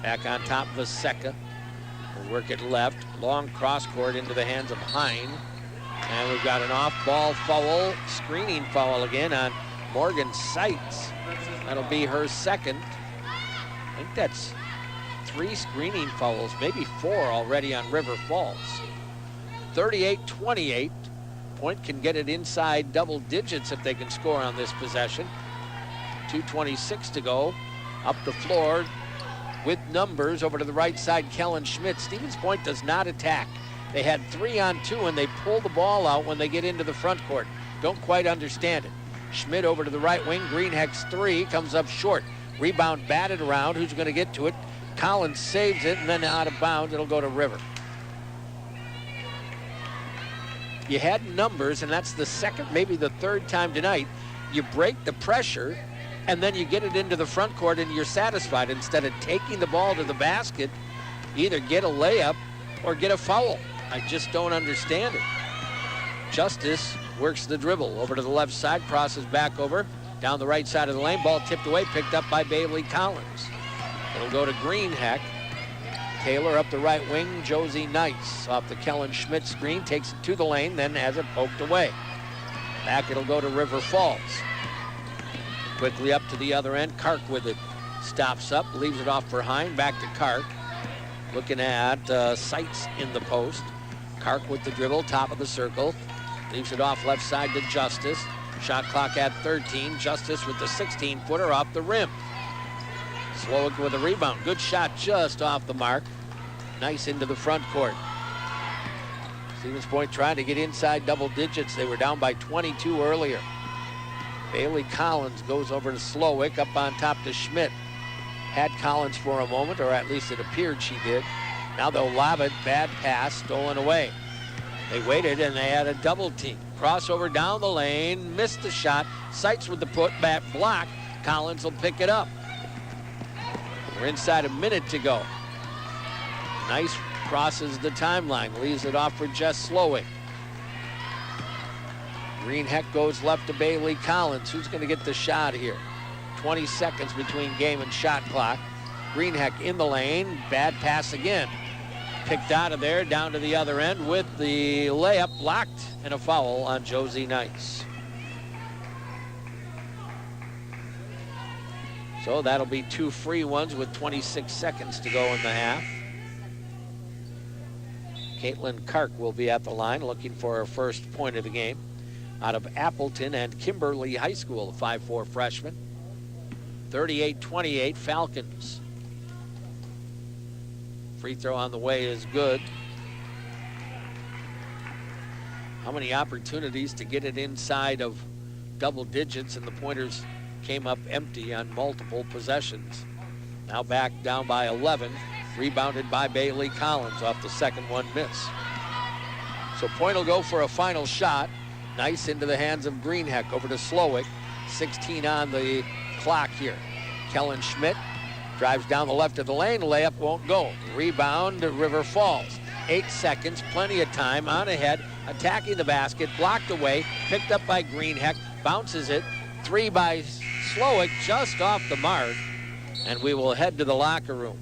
Back on top, Vaseka. We'll work it left. Long cross court into the hands of Hine. And we've got an off-ball foul, screening foul again on Morgan Seitz. That'll be her second. I think that's 3 screening fouls, maybe 4 already on River Falls. 38-28. Point can get it inside double digits if they can score on this possession. 2:26 to go. Up the floor. with numbers over to the right side, Kellen Schmidt. Stevens Point does not attack. They had 3-on-2 and they pull the ball out when they get into the front court. Don't quite understand it. Schmidt over to the right wing. Greenheck's three comes up short. Rebound batted around. Who's going to get to it? Collins saves it, and then out of bounds. It'll go to River. You had numbers, and that's the second, maybe the third time tonight. You break the pressure, and then you get it into the front court, and you're satisfied. Instead of taking the ball to the basket, either get a layup or get a foul. I just don't understand it. Justice works the dribble over to the left side, crosses back over, down the right side of the lane. Ball tipped away, picked up by Bailey Collins. It'll go to Greenheck. Taylor up the right wing. Josie Nice off the Kellen Schmidt screen, takes it to the lane, then has it poked away. Back it'll go to River Falls. Quickly up to the other end. Kark with it. Stops up, leaves it off for Hine. Back to Kark. Looking at Seitz in the post. Kark with the dribble, top of the circle. Leaves it off left side to Justice. Shot clock at 13. Justice with the 16-footer off the rim. Slowick with a rebound. Good shot just off the mark. Nice into the front court. Stevens Point trying to get inside double digits. They were down by 22 earlier. Bailey Collins goes over to Slowick, up on top to Schmidt. Had Collins for a moment, or at least it appeared she did. Now they'll lob it. Bad pass, stolen away. They waited and they had a double team. Crossover down the lane, missed the shot. Seitz with the putback block. Collins will pick it up. We're inside a minute to go. Nice crosses the timeline, leaves it off for Jess Slowick. Greenheck goes left to Bailey Collins. Who's going to get the shot here? 20 seconds between game and shot clock. Greenheck in the lane, bad pass again. Picked out of there, down to the other end with the layup blocked, and a foul on Josie Nice. So that'll be two free ones with 26 seconds to go in the half. Caitlin Kark will be at the line looking for her first point of the game. Out of Appleton and Kimberly High School, 5'4" freshman. 38-28 Falcons. Free throw on the way is good. How many opportunities to get it inside of double digits, and the pointers came up empty on multiple possessions. Now back down by 11, rebounded by Bailey Collins off the second one miss. So point will go for a final shot. Nice into the hands of Greenheck, over to Slowick. 16 on the clock here. Kellen Schmidt drives down the left of the lane, layup won't go. Rebound to River Falls. 8 seconds, plenty of time, on ahead, attacking the basket, blocked away, picked up by Greenheck, bounces it. Three by Slowick, just off the mark, and we will head to the locker room.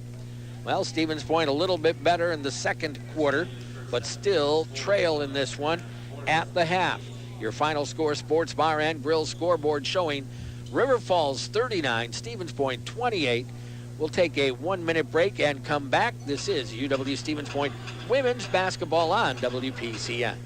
Well, Stevens Point a little bit better in the second quarter, but still trail in this one at the half. Your final score, Sports Bar and Grill scoreboard showing River Falls 39, Stevens Point 28. We'll take a 1-minute break and come back. This is UW Stevens Point women's basketball on WPCN.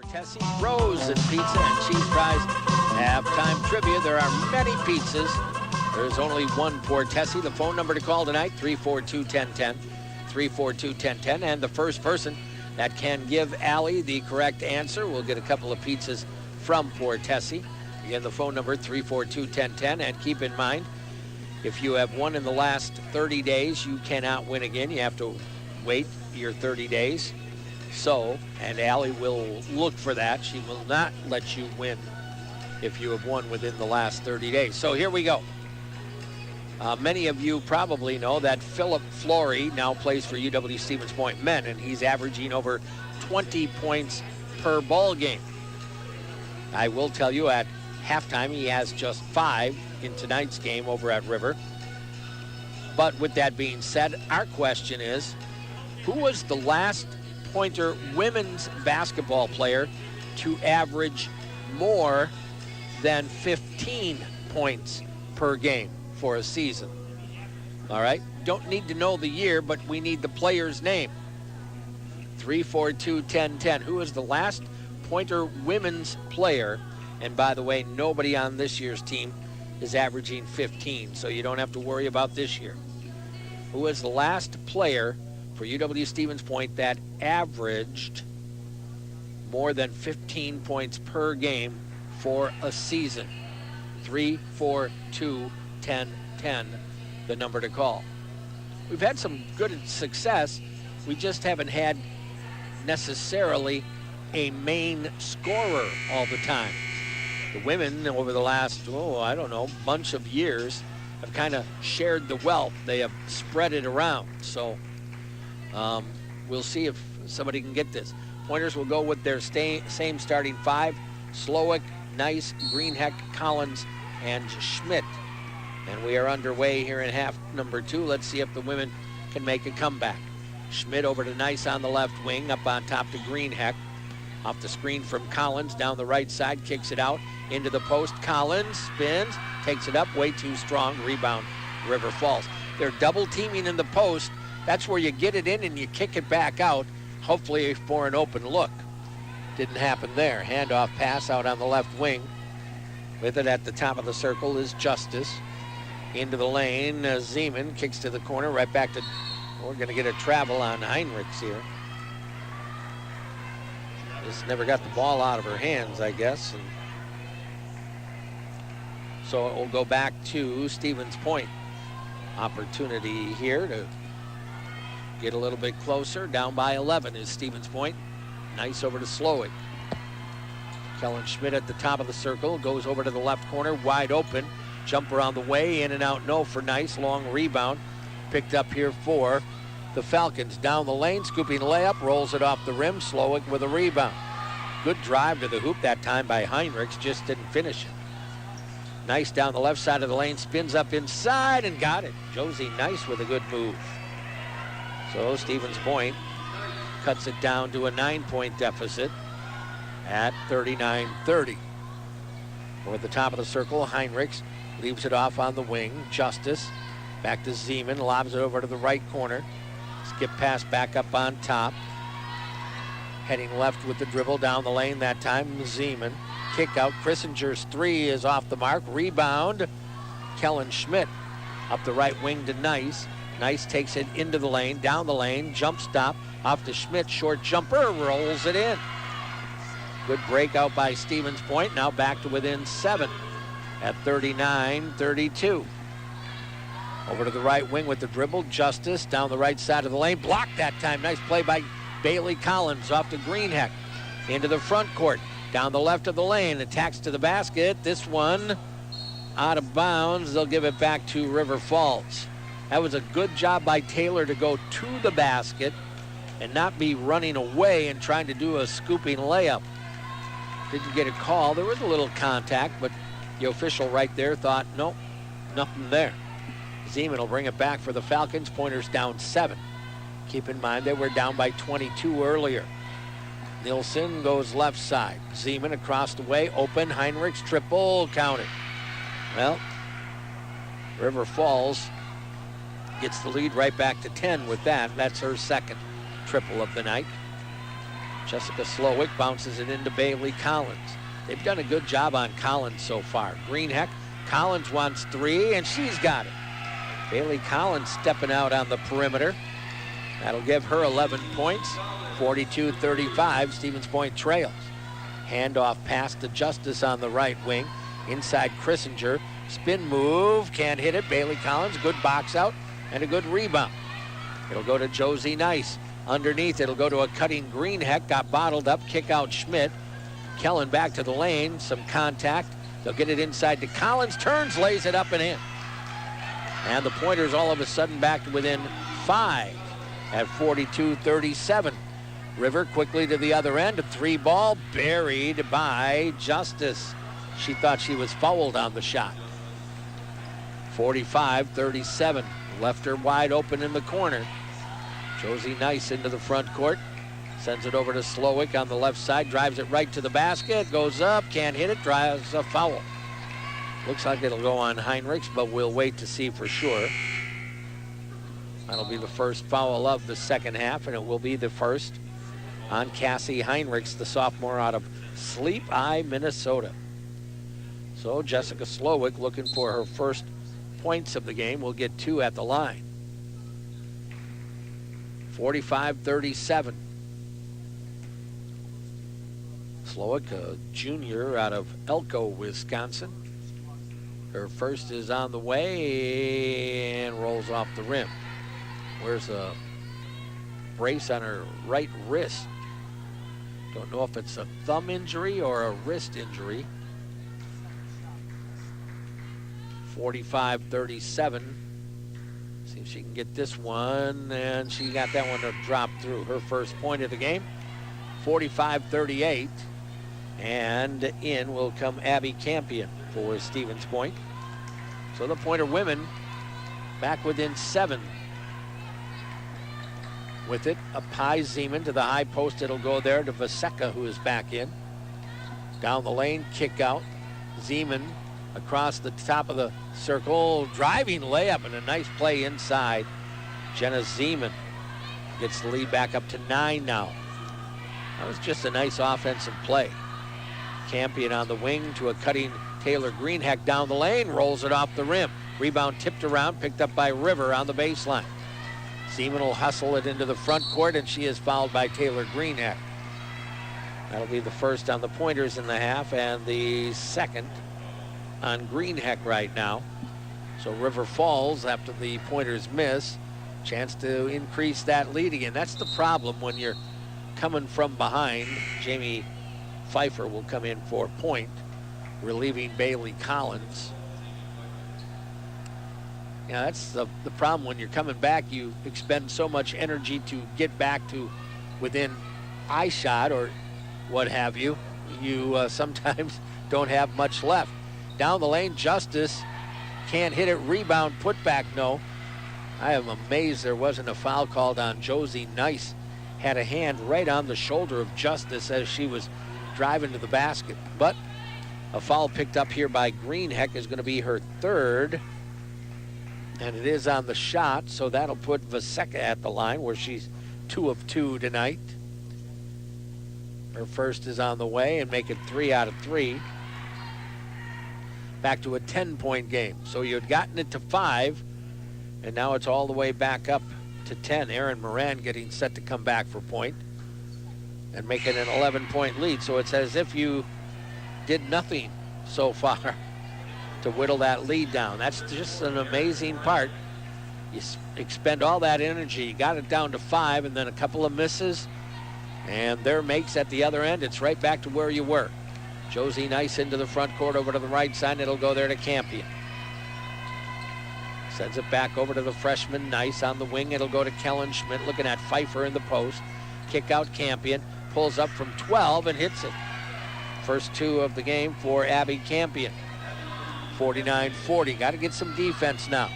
Tessie, frozen pizza and cheese fries. Halftime trivia. There are many pizzas. There's only one Portesi. The phone number to call tonight, 342-1010. 342-1010. And the first person that can give Allie the correct answer will get a couple of pizzas from Portesi. Again, the phone number, 342-1010. And keep in mind, if you have won in the last 30 days, you cannot win again. You have to wait your 30 days. So, and Allie will look for that. She will not let you win if you have won within the last 30 days. So here we go. Many of you probably know that Philip Flory now plays for UW Stevens Point men, and he's averaging over 20 points per ball game. I will tell you at halftime he has just 5 in tonight's game over at River. But with that being said, our question is, who was the last Pointer women's basketball player to average more than 15 points per game for a season? All right, don't need to know the year, but we need the player's name. 342-1010. Who is the last Pointer women's player? And by the way, nobody on this year's team is averaging 15, so you don't have to worry about this year. Who is the last player for UW Stevens Point that averaged more than 15 points per game for a season? 342-1010, the number to call. We've had some good success. We just haven't had necessarily a main scorer all the time. The women over the last, bunch of years have kind of shared the wealth. They have spread it around. So we'll see if somebody can get this. Pointers will go with their same starting 5. Slowick, Nice, Greenheck, Collins, and Schmidt. And we are underway here in half number 2. Let's see if the women can make a comeback. Schmidt over to Nice on the left wing, up on top to Greenheck. Off the screen from Collins, down the right side, kicks it out into the post. Collins spins, takes it up, way too strong. Rebound, River Falls. They're double teaming in the post. That's where you get it in and you kick it back out, hopefully for an open look. Didn't happen there. Handoff pass out on the left wing. With it at the top of the circle is Justice. Into the lane, Zeman kicks to the corner, right back to, we're going to get a travel on Heinrichs here. Just never got the ball out of her hands, I guess. And so it will go back to Stevens Point. Opportunity here to get a little bit closer. Down by 11 is Stevens Point. Nice over to Slowick. Kellen Schmidt at the top of the circle. Goes over to the left corner, wide open. Jumper on the way, in and out, no for Nice. Long rebound. Picked up here for the Falcons. Down the lane, scooping layup, rolls it off the rim. Slowick with a rebound. Good drive to the hoop that time by Heinrichs, just didn't finish it. Nice down the left side of the lane, spins up inside and got it. Josie Nice with a good move. So Stevens Point cuts it down to a 9-point deficit at 39-30. Over the top of the circle, Heinrichs leaves it off on the wing. Justice back to Zeman, lobs it over to the right corner. Skip pass back up on top. Heading left with the dribble down the lane that time, Zeman. Kick out, Krissinger's 3 is off the mark. Rebound, Kellen Schmidt up the right wing to Nice. Nice takes it into the lane, down the lane, jump stop, off to Schmidt, short jumper, rolls it in. Good breakout by Stevens Point, now back to within 7 at 39-32. Over to the right wing with the dribble, Justice down the right side of the lane, blocked that time. Nice play by Bailey Collins, off to Greenheck, into the front court, down the left of the lane, attacks to the basket. This one out of bounds. They'll give it back to River Falls. That was a good job by Taylor to go to the basket and not be running away and trying to do a scooping layup. Didn't get a call. There was a little contact, but the official right there thought, nope, nothing there. Zeman will bring it back for the Falcons. Pointers down 7. Keep in mind they were down by 22 earlier. Nilsson goes left side. Zeman across the way, open. Heinrichs triple, counted. Well, River Falls gets the lead right back to 10 with that. That's her second triple of the night. Jessica Slowick bounces it into Bailey Collins. They've done a good job on Collins so far. Greenheck, Collins wants 3, and she's got it. Bailey Collins stepping out on the perimeter. That'll give her 11 points. 42-35, Stevens Point trails. Handoff pass to Justice on the right wing. Inside Christinger. Spin move, can't hit it. Bailey Collins, good box out and a good rebound. It'll go to Josie Nice. Underneath, it'll go to a cutting Greenheck. Got bottled up, kick out Schmidt. Kellen back to the lane, some contact. They'll get it inside to Collins. Turns, lays it up and in. And the Pointers all of a sudden back to within 5 at 42-37. River quickly to the other end. A 3-ball buried by Justice. She thought she was fouled on the shot. 45-37. Left her wide open in the corner. Josie Nice into the front court. Sends it over to Slowick on the left side. Drives it right to the basket. Goes up. Can't hit it. Drives a foul. Looks like it'll go on Heinrichs, but we'll wait to see for sure. That'll be the first foul of the second half, and it will be the first on Cassie Heinrichs, the sophomore out of Sleep Eye, Minnesota. So Jessica Slowick looking for her first points of the game. Will get 2 at the line. 45-37. Slowick, a junior out of Elko, Wisconsin. Her first is on the way and rolls off the rim. Wears a brace on her right wrist. Don't know if it's a thumb injury or a wrist injury. 45-37. See if she can get this one, and she got that one to drop through. Her first point of the game. 45-38. And in will come Abby Campion for Stevens Point. So the Pointer women back within 7. With it, a Pie Zeman to the high post. It'll go there to Vaseka, who is back in. Down the lane, kick out. Zeman across the top of the circle. Driving layup and a nice play inside. Jenna Zeman gets the lead back up to 9 now. That was just a nice offensive play. Campion on the wing to a cutting Taylor Greenheck down the lane, rolls it off the rim. Rebound tipped around, picked up by River on the baseline. Seaman will hustle it into the front court, and she is fouled by Taylor Greenheck. That'll be the first on the Pointers in the half and the second on Greenheck right now. So River falls after the Pointers miss. Chance to increase that lead again. That's the problem when you're coming from behind. Jamie Pfeiffer will come in for a point, relieving Bailey Collins. Yeah, that's the problem when you're coming back. You expend so much energy to get back to within eye shot or what have you. You sometimes don't have much left. Down the lane, Justice can't hit it. Rebound, put back, no. I am amazed there wasn't a foul called on Josie Nice. Had a hand right on the shoulder of Justice as she was driving to the basket. But a foul picked up here by Greenheck is going to be her third. And it is on the shot, so that'll put Vaseka at the line where she's 2 of 2 tonight. Her first is on the way and make it 3 out of 3. Back to a 10-point game. So you had gotten it to 5, and now it's all the way back up to 10. Erin Moran getting set to come back for point and making an 11-point lead. So it's as if you did nothing so far to whittle that lead down. That's just an amazing part. You expend all that energy, you got it down to 5, and then a couple of misses, and there makes at the other end. It's right back to where you were. Josie Nice into the front court over to the right side. It'll go there to Campion. Sends it back over to the freshman Nice on the wing. It'll go to Kellen Schmidt looking at Pfeiffer in the post. Kick out Campion. Pulls up from 12 and hits it. First 2 of the game for Abby Campion. 49-40. Got to get some defense now.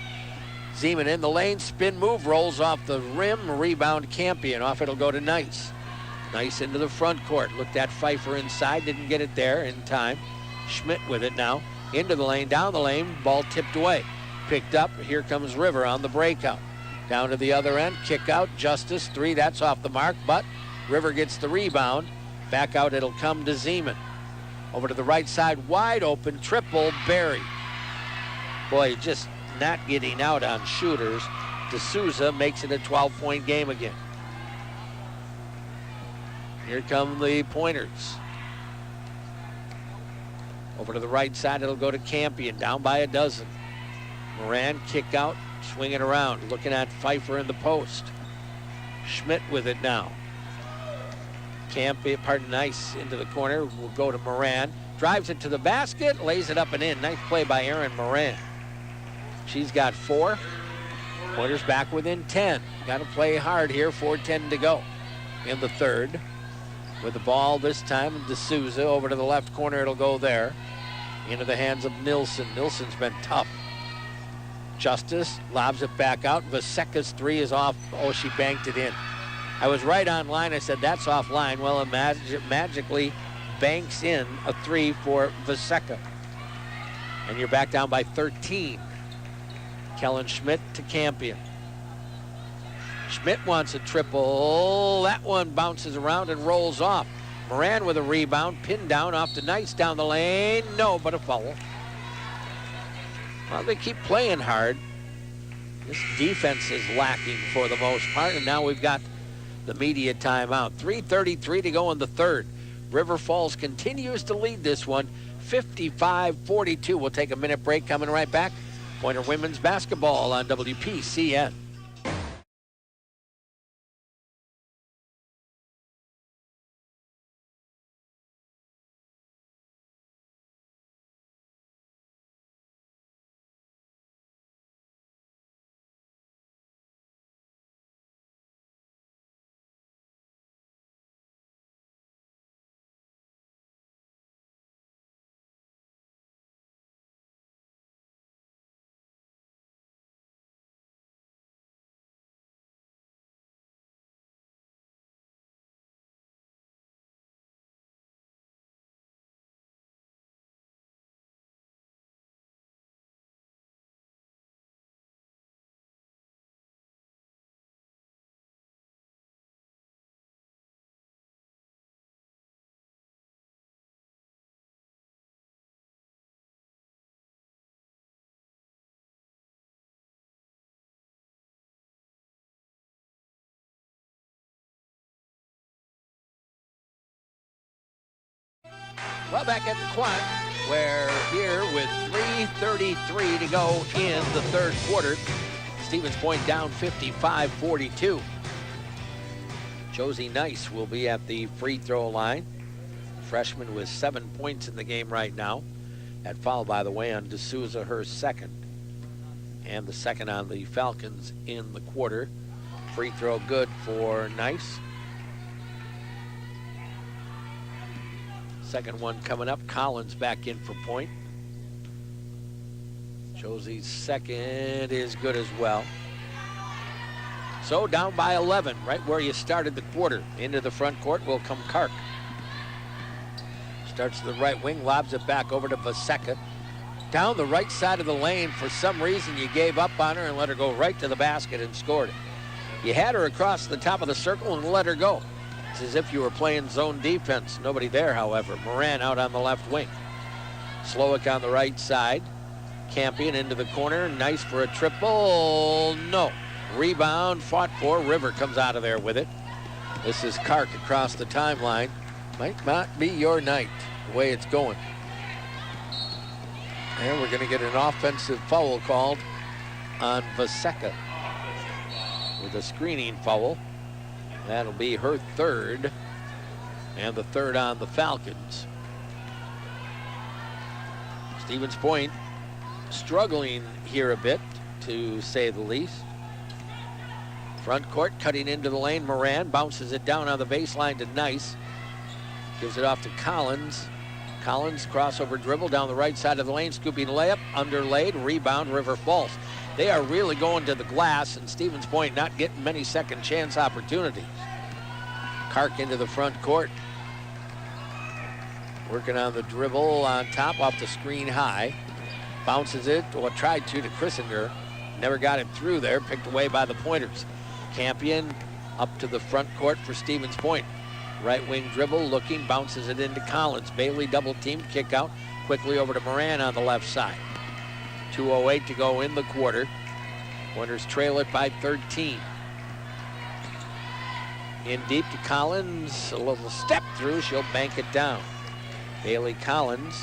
Zeman in the lane. Spin move. Rolls off the rim. Rebound Campion. Off it'll go to Nice. Nice into the front court. Looked at Pfeiffer inside. Didn't get it there in time. Schmidt with it now. Into the lane. Down the lane. Ball tipped away. Picked up. Here comes River on the breakout. Down to the other end. Kick out. Justice. 3. That's off the mark. But River gets the rebound. Back out it'll come to Zeman. Over to the right side, wide open, triple, Barry. Boy, just not getting out on shooters. D'Souza makes it a 12-point game again. Here come the Pointers. Over to the right side, it'll go to Campion, down by a dozen. Moran kick out, swinging around, looking at Pfeiffer in the post. Schmidt with it now. Campion, nice into the corner, will go to Moran. Drives it to the basket, lays it up and in. Nice play by Erin Moran. She's got 4. Pointers back within 10. Got to play hard here, 4:10 to go in the third. With the ball this time, D'Souza over to the left corner, it'll go there. Into the hands of Nilsson. Nilsson's been tough. Justice lobs it back out. Vaseka's 3 is off. Oh, she banked it in. I was right on line. I said, that's offline. Well, it magically banks in a 3 for Vaseka. And you're back down by 13. Kellen Schmidt to Campion. Schmidt wants a triple. That one bounces around and rolls off. Moran with a rebound, pinned down off to Nice down the lane. No, but a foul. Well, they keep playing hard. This defense is lacking for the most part, and now we've got the media timeout. 3:33 to go in the third. River Falls continues to lead this one, 55-42. We'll take a minute break, coming right back. Pointer women's basketball on WPCN. Well, back at the Quant, where here with 3:33 to go in the third quarter, Stevens Point down 55-42. Josie Nice will be at the free throw line. Freshman with 7 points in the game right now. That foul, by the way, on D'Souza, her second. And the second on the Falcons in the quarter. Free throw good for Nice. Second one coming up. Collins back in for point. Josie's second is good as well. So down by 11, right where you started the quarter. Into the front court will come Kark. Starts to the right wing, lobs it back over to Vaseka. Down the right side of the lane. For some reason, you gave up on her and let her go right to the basket and scored it. You had her across the top of the circle and let her go. It's as if you were playing zone defense. Nobody there, however. Moran out on the left wing. Slowick on the right side. Campion into the corner. Nice for a triple. No. Rebound fought for. River comes out of there with it. This is Kark across the timeline. Might not be your night, the way it's going. And we're going to get an offensive foul called on Vaseka with a screening foul. That'll be her third, and the third on the Falcons. Stevens Point struggling here a bit, to say the least. Front court, cutting into the lane. Moran bounces it down on the baseline to Nice. Gives it off to Collins. Collins crossover dribble down the right side of the lane. Scooping layup, underlaid, rebound, River Falls. They are really going to the glass, and Stevens Point not getting many second chance opportunities. Kark into the front court. Working on the dribble on top off the screen high. Bounces it, or tried to Christinger. Never got him through there, picked away by the Pointers. Campion Up to the front court for Stevens Point. Right wing dribble, looking, bounces it into Collins. Bailey double team, kick out. Quickly over to Moran on the left side. 2:08 to go in the quarter. Pointers trail it by 13. In deep to Collins, a little step through, she'll bank it down. Bailey Collins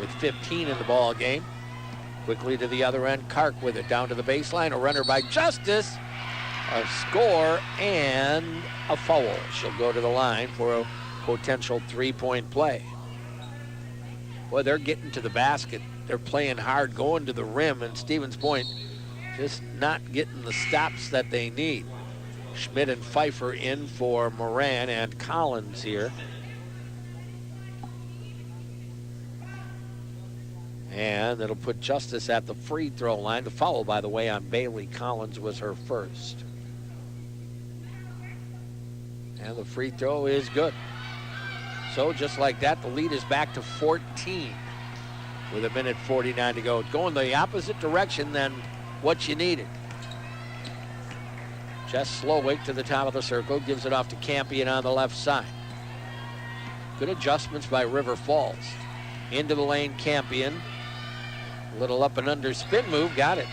with 15 in the ball game. Quickly to the other end, Kark with it down to the baseline. A runner by Justice, a score, and a foul. She'll go to the line for a potential three-point play. Boy, they're getting to the basket. They're playing hard, going to the rim, and Stevens Point just not getting the stops that they need. Schmidt and Pfeiffer in for Moran and Collins here. And it'll put Justice at the free throw line. The foul, by the way, on Bailey Collins was her first. And the free throw is good. So just like that, the lead is back to 14 with 1:49 to go. Going the opposite direction than what you needed. Jess Slowick to the top of the circle, gives it off to Campion on the left side. Good adjustments by River Falls. Into the lane, Campion. Little up and under spin move, got it.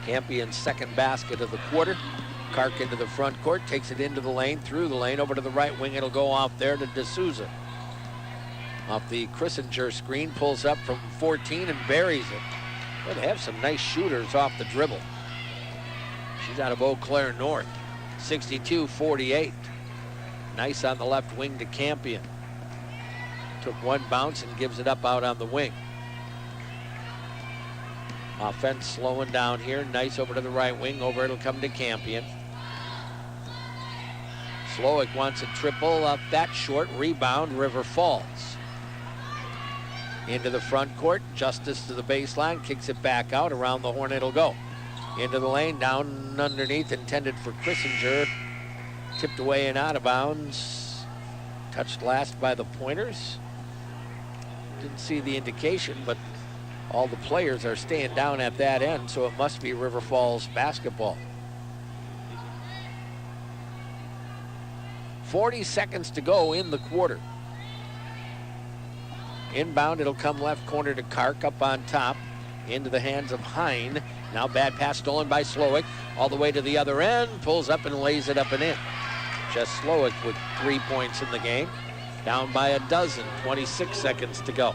Campion's second basket of the quarter. Kark into the front court, takes it into the lane, through the lane, over to the right wing. It'll go off there to D'Souza. Off the Christinger screen, pulls up from 14 and buries it. Well, they have some nice shooters off the dribble. She's out of Eau Claire North. 62-48. Nice on the left wing to Campion. Took one bounce and gives it up out on the wing. Offense slowing down here. Nice over to the right wing. Over it'll come to Campion. Slowick wants a triple up that short. Rebound, River Falls. Into the front court. Justice to the baseline. Kicks it back out. Around the horn it'll go. Into the lane. Down underneath. Intended for Christinger. Tipped away and out of bounds. Touched last by the Pointers. Didn't see the indication, but all the players are staying down at that end, so it must be River Falls basketball. 40 seconds to go in the quarter. Inbound, it'll come left corner to Kark, up on top. Into the hands of Hine. Now bad pass stolen by Slowick. All the way to the other end. Pulls up and lays it up and in. Just Slowick with 3 points in the game. Down by a dozen. 26 seconds to go.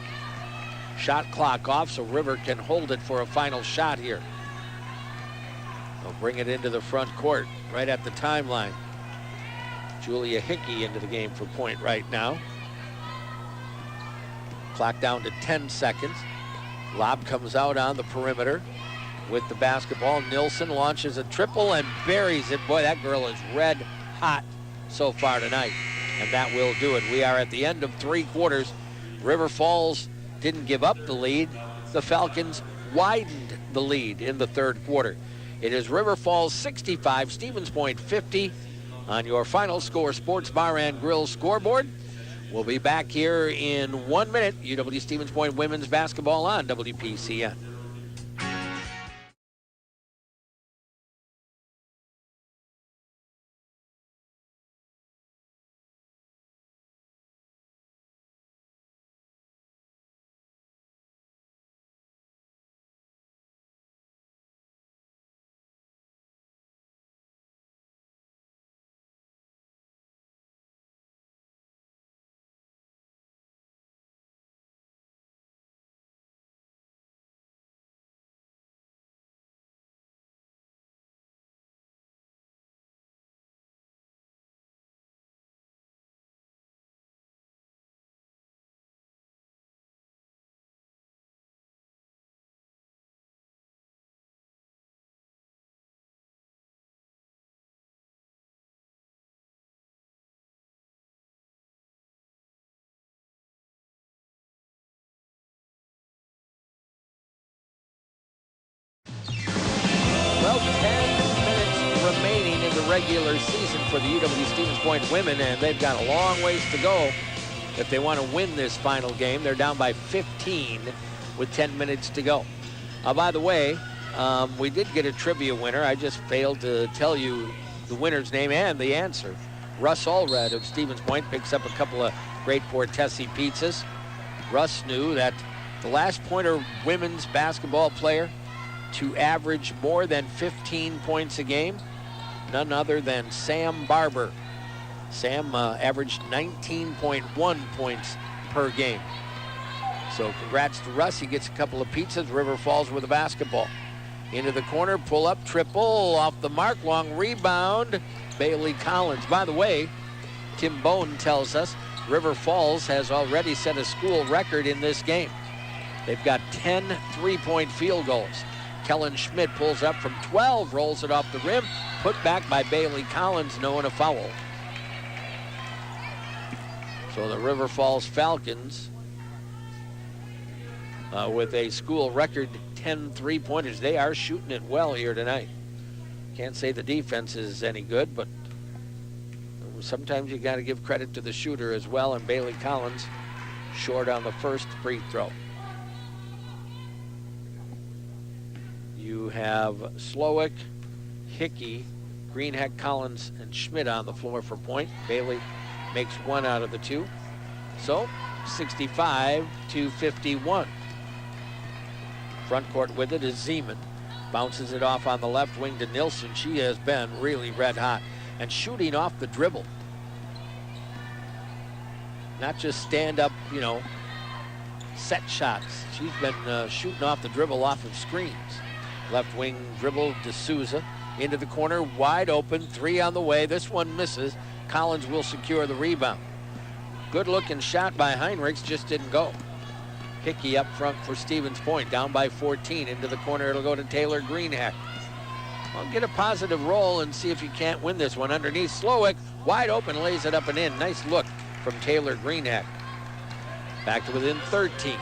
Shot clock off, so River can hold it for a final shot here. They'll bring it into the front court, right at the timeline. Julia Hickey into the game for point right now. Clock down to 10 seconds. Lob comes out on the perimeter with the basketball. Nilsson launches a triple and buries it. Boy, that girl is red hot so far tonight, and that will do it. We are at the end of 3 quarters. River Falls didn't give up the lead. The Falcons widened the lead in the third quarter. It is River Falls 65, Stevens Point 50 on your Final Score Sports Bar and Grill scoreboard. We'll be back here in 1 minute. UW Stevens Point women's basketball on WPCN. Well, 10 minutes remaining in the regular season for the UW Stevens Point women, and they've got a long ways to go if they want to win this final game. They're down by 15 with 10 minutes to go. By the way, We did get a trivia winner. I just failed to tell you the winner's name and the answer. Russ Allred of Stevens Point picks up a couple of great Portesi pizzas. Russ knew that the last Pointer women's basketball player to average more than 15 points a game, none other than Sam Barber. Sam averaged 19.1 points per game. So congrats to Russ. He gets a couple of pizzas. River Falls with a basketball. Into the corner, pull up, triple, off the mark, long rebound, Bailey Collins. By the way, Tim Bone tells us River Falls has already set a school record in this game. They've got 10 3-point field goals. Kellen Schmidt pulls up from 12, rolls it off the rim, put back by Bailey Collins, knowing a foul. So the River Falls Falcons with a school record 10 3-pointers. They are shooting it well here tonight. Can't say the defense is any good, but sometimes you got to give credit to the shooter as well, and Bailey Collins short on the first free throw. You have Slowick, Hickey, Greenheck, Collins, and Schmidt on the floor for point. Bailey makes one out of the two. So 65-51. Front court with it is Zeman. Bounces it off on the left wing to Nilsson. She has been really red hot and shooting off the dribble. Not just stand up, set shots. She's been shooting off the dribble off of screens. Left wing dribble, D'Souza into the corner, wide open, three on the way. This one misses. Collins will secure the rebound. Good looking shot by Heinrichs, just didn't go. Hickey up front for Stevens Point, down by 14. Into the corner, it'll go to Taylor Greenhack. Well, get a positive roll and see if you can't win this one. Underneath, Slowick, wide open, lays it up and in. Nice look from Taylor Greenhack. Back to within 13.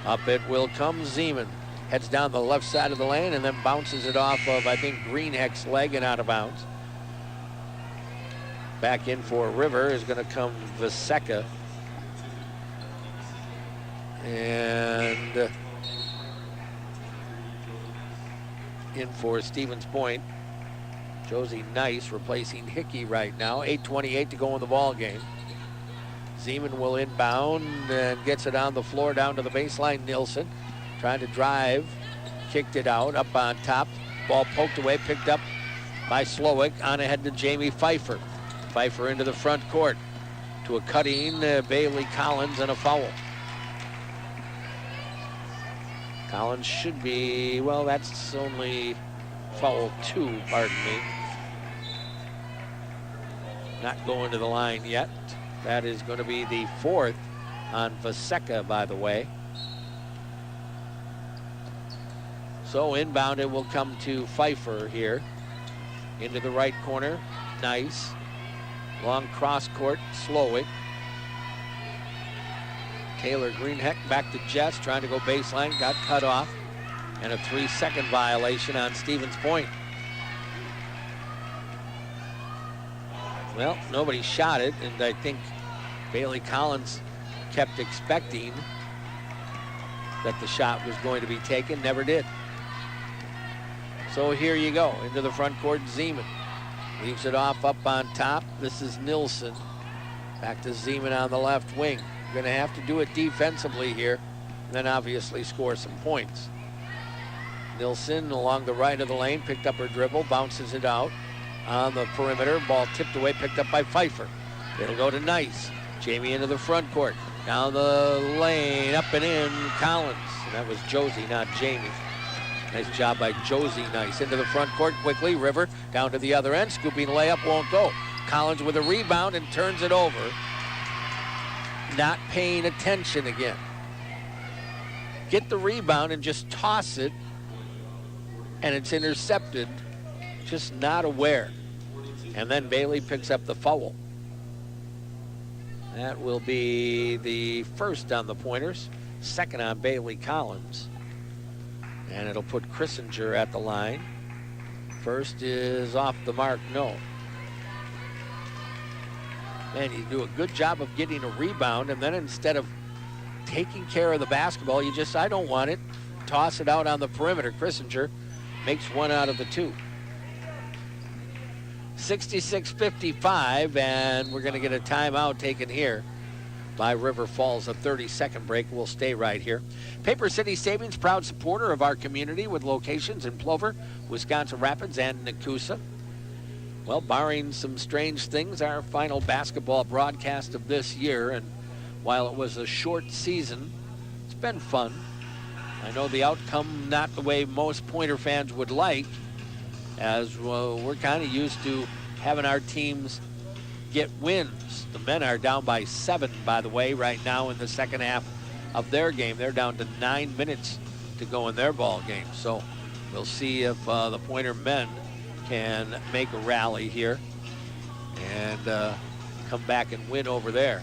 Up it will come Zeman. Heads down the left side of the lane and then bounces it off of, I think, Greenheck's leg and out of bounds. Back in for River is going to come Vaseka. And in for Stevens Point, Josie Nice replacing Hickey right now. 8:28 to go in the ball game. Zeman will inbound and gets it on the floor down to the baseline. Nilsson trying to drive, kicked it out, up on top. Ball poked away, picked up by Slowick. On ahead to Jamie Pfeiffer. Pfeiffer into the front court to a cutting Bailey Collins and a foul. Collins should be, well, that's only foul 2, pardon me. Not going to the line yet. That is going to be the 4th on Vaseka, by the way. So inbound, it will come to Pfeiffer here. Into the right corner, Nice. Long cross court, Slowick. Taylor Greenheck back to Jess, trying to go baseline, got cut off. And a 3-second violation on Stevens Point. Well, nobody shot it, and I think Bailey Collins kept expecting that the shot was going to be taken, never did. So here you go, into the front court, Zeman. Leaves it off up on top. This is Nilsson. Back to Zeman on the left wing. Going to have to do it defensively here, and then obviously score some points. Nilsson along the right of the lane, picked up her dribble, bounces it out on the perimeter. Ball tipped away, picked up by Pfeiffer. It'll go to Nice. Jamie into the front court. Down the lane, up and in, Collins. And that was Josie, not Jamie. Nice job by Josie Nice. Into the front court quickly. River down to the other end. Scooping layup won't go. Collins with a rebound and turns it over. Not paying attention again. Get the rebound and just toss it, and it's intercepted. Just not aware. And then Bailey picks up the foul. That will be the first on the Pointers, second on Bailey Collins. And it'll put Christinger at the line. First is off the mark, no. And you do a good job of getting a rebound, and then instead of taking care of the basketball, you just, I don't want it, toss it out on the perimeter. Christinger makes one out of the two. 66-55, and we're going to get a timeout taken here by River Falls. A 30-second break. We'll stay right here. Paper City Savings, proud supporter of our community with locations in Plover, Wisconsin Rapids, and Nakusa. Well, barring some strange things, our final basketball broadcast of this year, and while it was a short season, it's been fun. I know the outcome not the way most Pointer fans would like, as well, we're kind of used to having our teams get wins. The men are down by 7, by the way, right now in the second half of their game. They're down to 9 minutes to go in their ball game. So we'll see if the Pointer men can make a rally here and come back and win over there.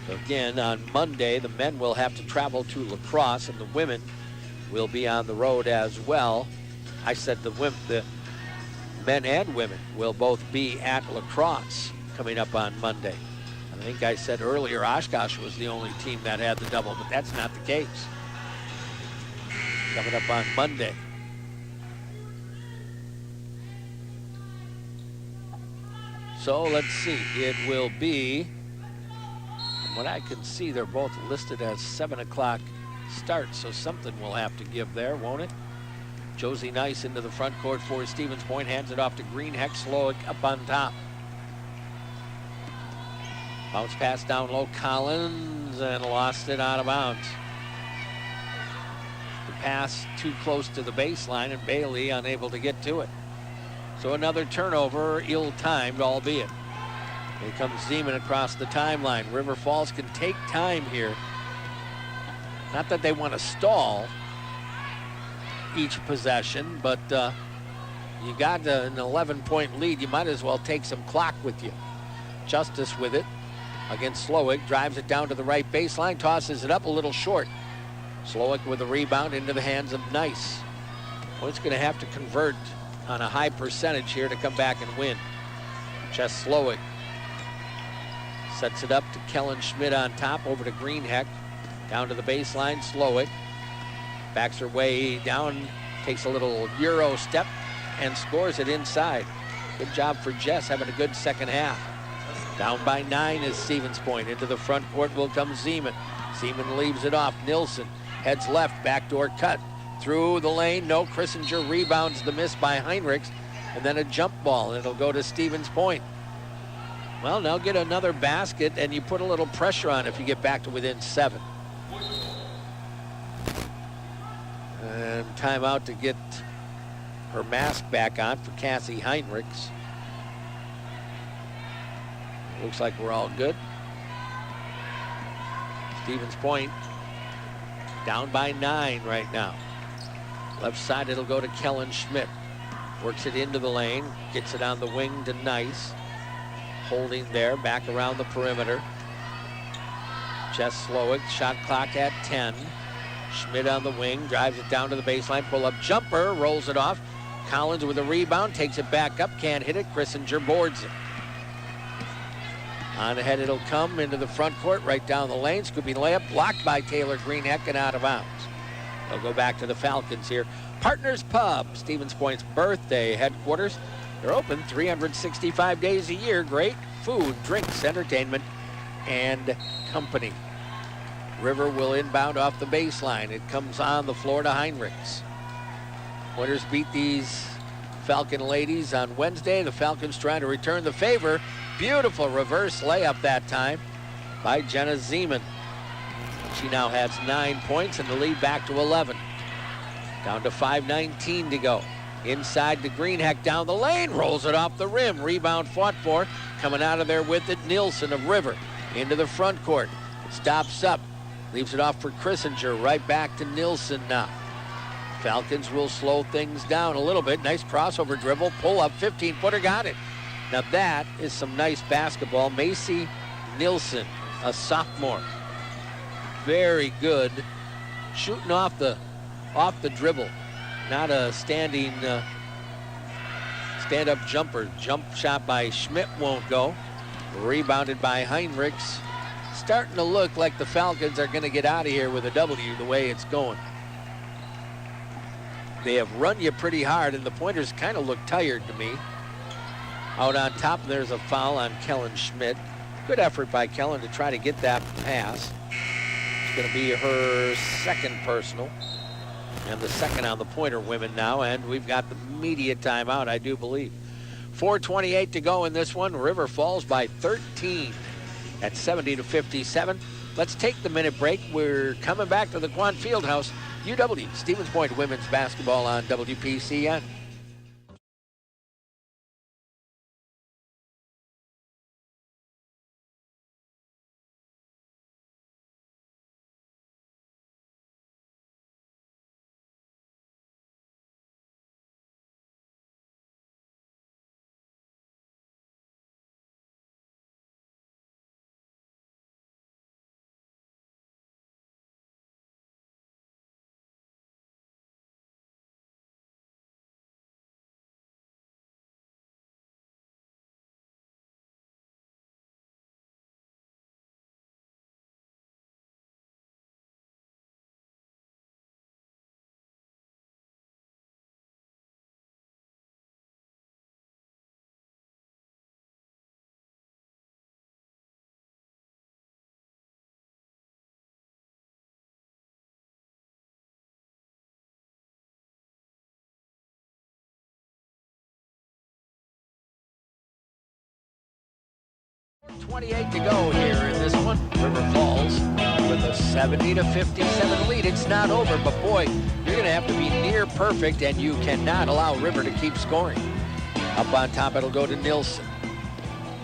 So again, on Monday, the men will have to travel to La Crosse, and the women will be on the road as well. I said the men and women will both be at La Crosse coming up on Monday. I think I said earlier Oshkosh was the only team that had the double, but that's not the case. Coming up on Monday. So let's see, it will be, from what I can see, they're both listed as 7 o'clock starts, so something will have to give there, won't it? Josie Nice into the front court for Stevens Point, hands it off to Greenheck. Slowick up on top. Bounce pass down low, Collins, and lost it out of bounds. The pass too close to the baseline, and Bailey unable to get to it. So another turnover, ill-timed, albeit. Here comes Zeman across the timeline. River Falls can take time here. Not that they want to stall each possession, but you got an 11-point lead. You might as well take some clock with you. Justice with it against Slowick. Drives it down to the right baseline. Tosses it up a little short. Slowick with a rebound into the hands of Nice. Point's going to have to convert on a high percentage here to come back and win. Just Slowick sets it up to Kellen Schmidt on top, over to Greenheck. Down to the baseline, Slowick. Backs her way down, takes a little Euro step, and scores it inside. Good job for Jess, having a good second half. Down by 9 is Stevens Point. Into the front court will come Zeman. Zeman leaves it off. Nilsson heads left, backdoor cut. Through the lane, no. Christinger rebounds the miss by Heinrichs, and then a jump ball, and it'll go to Stevens Point. Well, now get another basket, and you put a little pressure on if you get back to within 7. And timeout to get her mask back on for Cassie Heinrichs. Looks like we're all good. Stevens Point down by 9 right now. Left side, it'll go to Kellen Schmidt. Works it into the lane, gets it on the wing to Nice. Holding there, back around the perimeter. Jess Slowick, shot clock at 10. Schmidt on the wing, drives it down to the baseline, pull-up jumper, rolls it off. Collins with a rebound, takes it back up, can't hit it. Christinger boards it. On ahead it'll come into the front court, right down the lane. Scooping layup, blocked by Taylor Greenheck and out of bounds. They'll go back to the Falcons here. Partners Pub, Stevens Point's birthday headquarters. They're open 365 days a year. Great food, drinks, entertainment, and company. River will inbound off the baseline. It comes on the floor to Heinrichs. Pointers beat these Falcon ladies on Wednesday. The Falcons trying to return the favor. Beautiful reverse layup that time by Jenna Zeman. She now has 9 points and the lead back to 11. Down to 5:19 to go. Inside to Greenheck down the lane, rolls it off the rim. Rebound fought for. Coming out of there with it, Nielsen of River. Into the front court. Stops up. Leaves it off for Christinger. Right back to Nielsen now. Falcons will slow things down a little bit. Nice crossover dribble. Pull up. 15-footer. Got it. Now that is some nice basketball. Macy Nielsen, a sophomore. Very good. Shooting off the dribble. Not a standing stand-up jumper. Jump shot by Schmidt won't go. Rebounded by Heinrichs. Starting to look like the Falcons are going to get out of here with a W the way it's going. They have run you pretty hard, and the Pointers kind of look tired to me. Out on top, there's a foul on Kellen Schmidt. Good effort by Kellen to try to get that pass. It's going to be her second personal, and the second on the Pointer women now, and we've got the media timeout, I do believe. 4:28 to go in this one. River Falls by 13 at 70-57. Let's take the minute break. We're coming back to the Quan Fieldhouse. UW Stevens Point women's basketball on WPCN. .28 to go here in this one. River Falls with a 70-57 lead. It's not over, but boy, you're going to have to be near perfect, and you cannot allow River to keep scoring. Up on top, it'll go to Nilsson.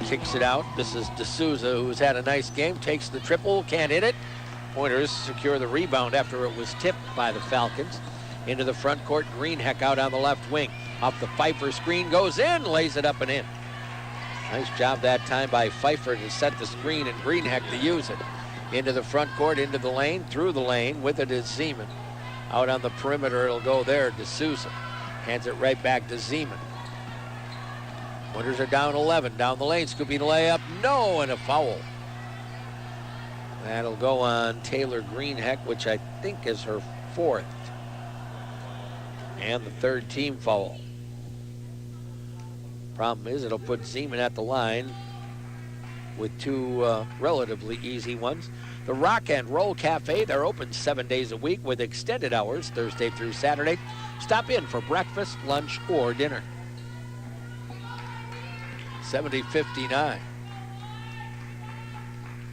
Kicks it out. This is D'Souza, who's had a nice game. Takes the triple, can't hit it. Pointers secure the rebound after it was tipped by the Falcons. Into the front court, Greenheck out on the left wing. Off the Pfeiffer screen, goes in, lays it up and in. Nice job that time by Pfeiffer to set the screen and Greenheck to use it. Into the front court, into the lane, through the lane. With it is Zeman. Out on the perimeter, it'll go there to Sousa. Hands it right back to Zeman. Pointers are down 11. Down the lane, scooping layup. No, and a foul. That'll go on Taylor Greenheck, which I think is her fourth. And the third team foul. Problem is, it'll put Zeman at the line with two relatively easy ones. The Rock and Roll Cafe, they're open 7 days a week with extended hours, Thursday through Saturday. Stop in for breakfast, lunch, or dinner. 70-59.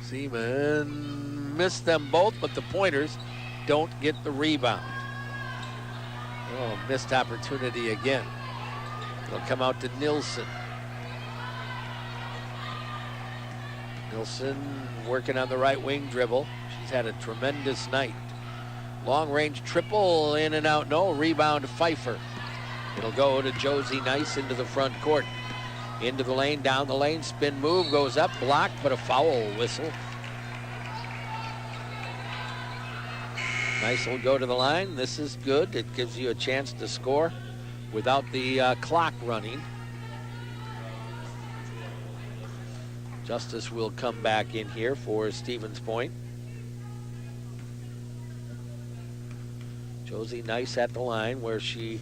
Zeman missed them both, but the Pointers don't get the rebound. Oh, missed opportunity again. It'll come out to Nilsson. Nilsson working on the right wing dribble. She's had a tremendous night. Long range triple, in and out, no. Rebound to Pfeiffer. It'll go to Josie Nice into the front court. Into the lane, down the lane, spin move, goes up, blocked, but a foul whistle. Nice will go to the line. This is good. It gives you a chance to score without the clock running. Justice will come back in here for Stevens Point. Josie Nice at the line, where she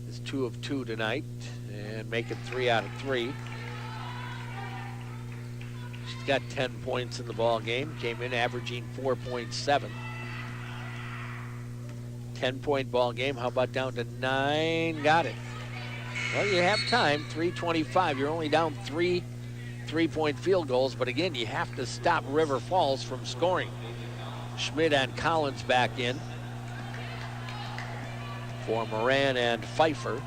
is 2 of 2 tonight and making 3 out of 3. She's got 10 points in the ball game. Came in averaging 4.7. 10-point ball game. How about down to 9? Got it. Well, you have time. 3:25. You're only down 3 3-point field goals, but again, you have to stop River Falls from scoring. Schmidt and Collins back in for Moran and Pfeiffer.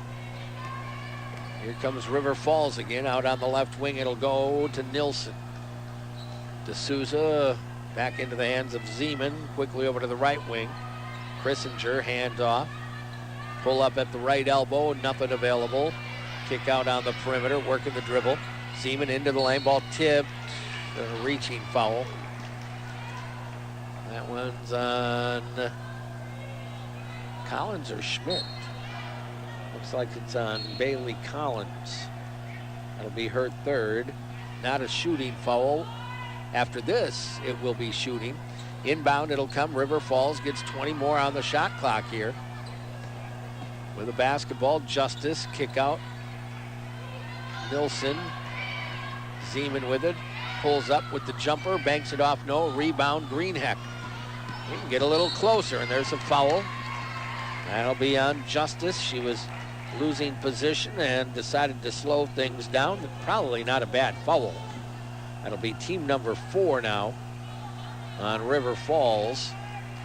Here comes River Falls again. Out on the left wing, it'll go to Nilsson. D'Souza back into the hands of Zeman. Quickly over to the right wing. Christinger, hand off. Pull up at the right elbow, nothing available. Kick out on the perimeter, working the dribble. Zeman into the lane, ball tipped. A reaching foul. That one's on Collins or Schmidt. Looks like it's on Bailey Collins. That'll be her third. Not a shooting foul. After this, it will be shooting. Inbound, it'll come. River Falls gets 20 more on the shot clock here. with a basketball. Justice, kick out. Nilsson. Zeman with it. Pulls up with the jumper, banks it off. No, rebound, Greenheck. We can get a little closer, and there's a foul. That'll be on Justice. She was losing position and decided to slow things down. Probably not a bad foul. That'll be team number 4 now on River Falls.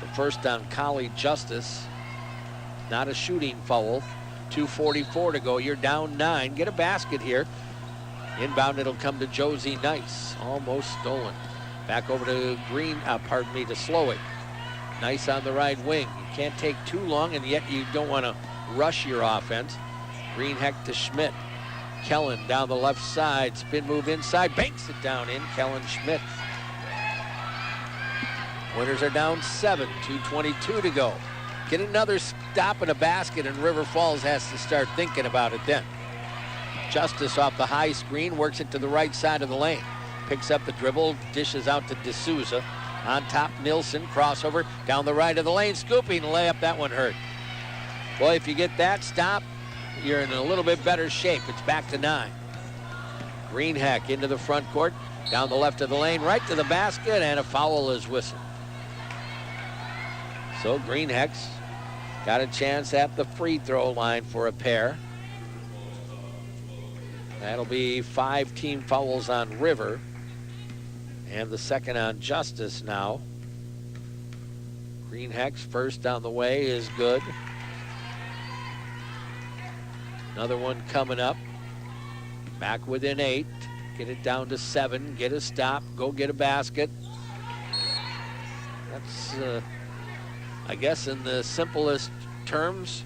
The first on Collie Justice. Not a shooting foul. 2:44 to go. You're down 9. Get a basket here. Inbound, it'll come to Josie Nice. Almost stolen. Back over to to Slowick. Nice on the right wing. You can't take too long, and yet you don't want to rush your offense. Greenheck to Schmidt. Kellen down the left side. Spin move inside. Banks it down in. Kellen Schmidt. Winners are down 7. 2:22 to go. Get another stop and a basket, and River Falls has to start thinking about it then. Justice off the high screen, works it to the right side of the lane. Picks up the dribble, dishes out to D'Souza. On top, Nilsson, crossover, down the right of the lane, scooping, layup, that one hurt. Boy, if you get that stop, you're in a little bit better shape. It's back to 9. Greenheck into the front court, down the left of the lane, right to the basket, and a foul is whistled. So Greenheck's got a chance at the free throw line for a pair. That'll be 5 team fouls on River, and the second on Justice now. Greenheck's first on the way is good. Another one coming up. Back within 8. Get it down to 7. Get a stop. Go get a basket. That's, I guess, in the simplest terms,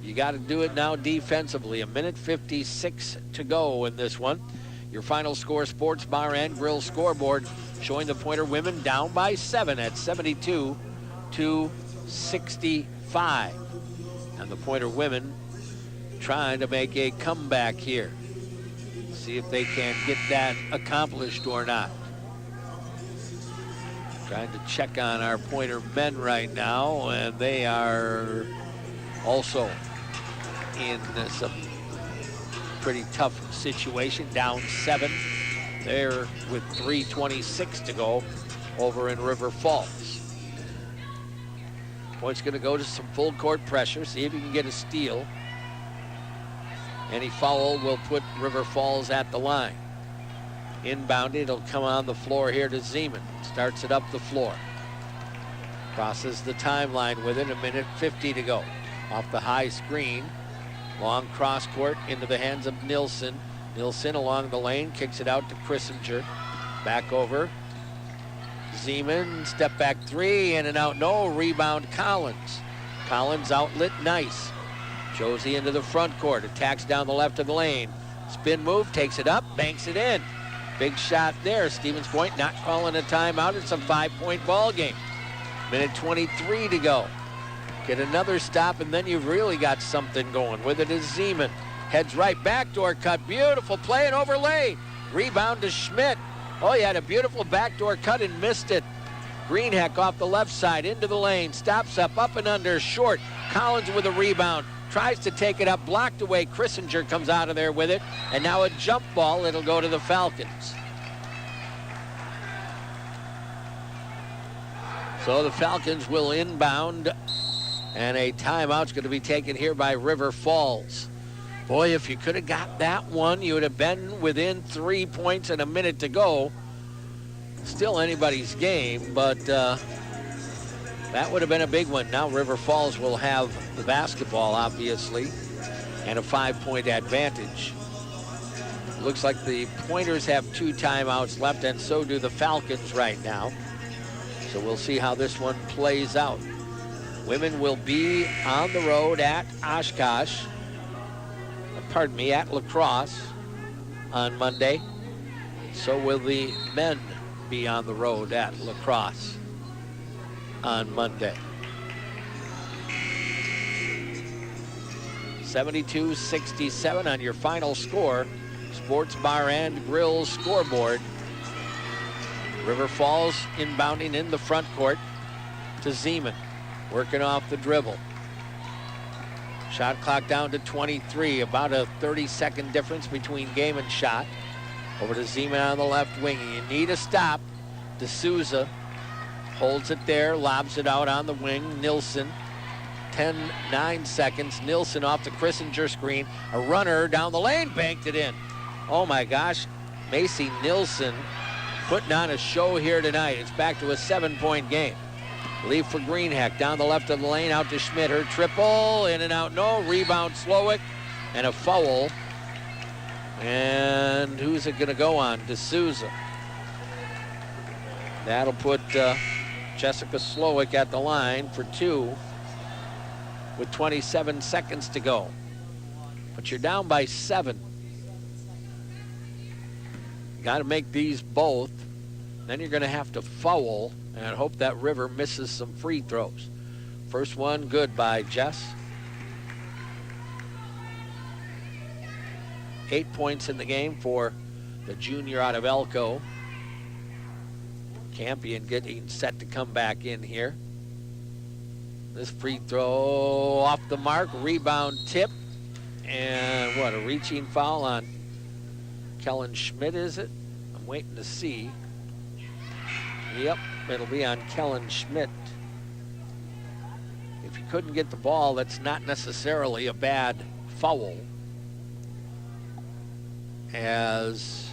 you got to do it now defensively. 1:56 to go in this one. Your final score, Sports Bar and Grill scoreboard, showing the Pointer women down by 7 at 72-65. And the Pointer women trying to make a comeback here. See if they can get that accomplished or not. Trying to check on our Pointer men right now, and they are also in some pretty tough situation. Down 7 there with 3:26 to go over in River Falls. Point's going to go to some full court pressure, see if he can get a steal. Any foul will put River Falls at the line. Inbound, it'll come on the floor here to Zeman. Starts it up the floor. Crosses the timeline with it, 1:50 to go. Off the high screen. Long cross court into the hands of Nilsson. Nilsson along the lane, kicks it out to Christinger. Back over. Zeman, step back 3, in and out, no. Rebound Collins. Collins outlet, Nice. Josie into the front court, attacks down the left of the lane. Spin move, takes it up, banks it in. Big shot there. Stevens Point not calling a timeout. It's a 5-point ball game. 1:23 to go. Get another stop, and then you've really got something going. With it is Zeman. Heads right, backdoor cut. Beautiful play and overlay. Rebound to Schmidt. Oh, he had a beautiful backdoor cut and missed it. Greenheck off the left side into the lane. Stops up and under, short. Collins with a rebound. Tries to take it up, blocked away. Christinger comes out of there with it. And now a jump ball. It'll go to the Falcons. So the Falcons will inbound. And a timeout's going to be taken here by River Falls. Boy, if you could have got that one, you would have been within 3 points and a minute to go. Still anybody's game, but that would have been a big one. Now River Falls will have the basketball, obviously, and a 5-point advantage. Looks like the Pointers have 2 timeouts left, and so do the Falcons right now. So we'll see how this one plays out. Women will be on the road at Oshkosh. At La Crosse on Monday. So will the men be on the road at La Crosse on Monday. 72-67 on your final score. Sports Bar and Grill scoreboard. River Falls inbounding in the front court to Zeman. Working off the dribble. Shot clock down to 23, about a 30-second difference between game and shot. Over to Zeman on the left wing. You need a stop. D'Souza holds it there, lobs it out on the wing. Nilsson, 9 seconds. Nilsson off the Christinger screen. A runner down the lane, banked it in. Oh my gosh, Macy Nilsson putting on a show here tonight. It's back to a 7-point game. Leave for Greenheck, down the left of the lane, out to Schmidt. Her triple, in and out, no. Rebound, Slowick, and a foul. And who's it going to go on? D'Souza. That'll put Jessica Slowick at the line for 2 with 27 seconds to go. But you're down by 7. Got to make these both. Then you're going to have to foul and hope that River misses some free throws. First one good by Jess. 8 points in the game for the junior out of Elko. Campion getting set to come back in here. This free throw off the mark, rebound tip, and what, a reaching foul on Kellen Schmidt, is it? I'm waiting to see. Yep, it'll be on Kellen Schmidt. If you couldn't get the ball, that's not necessarily a bad foul, as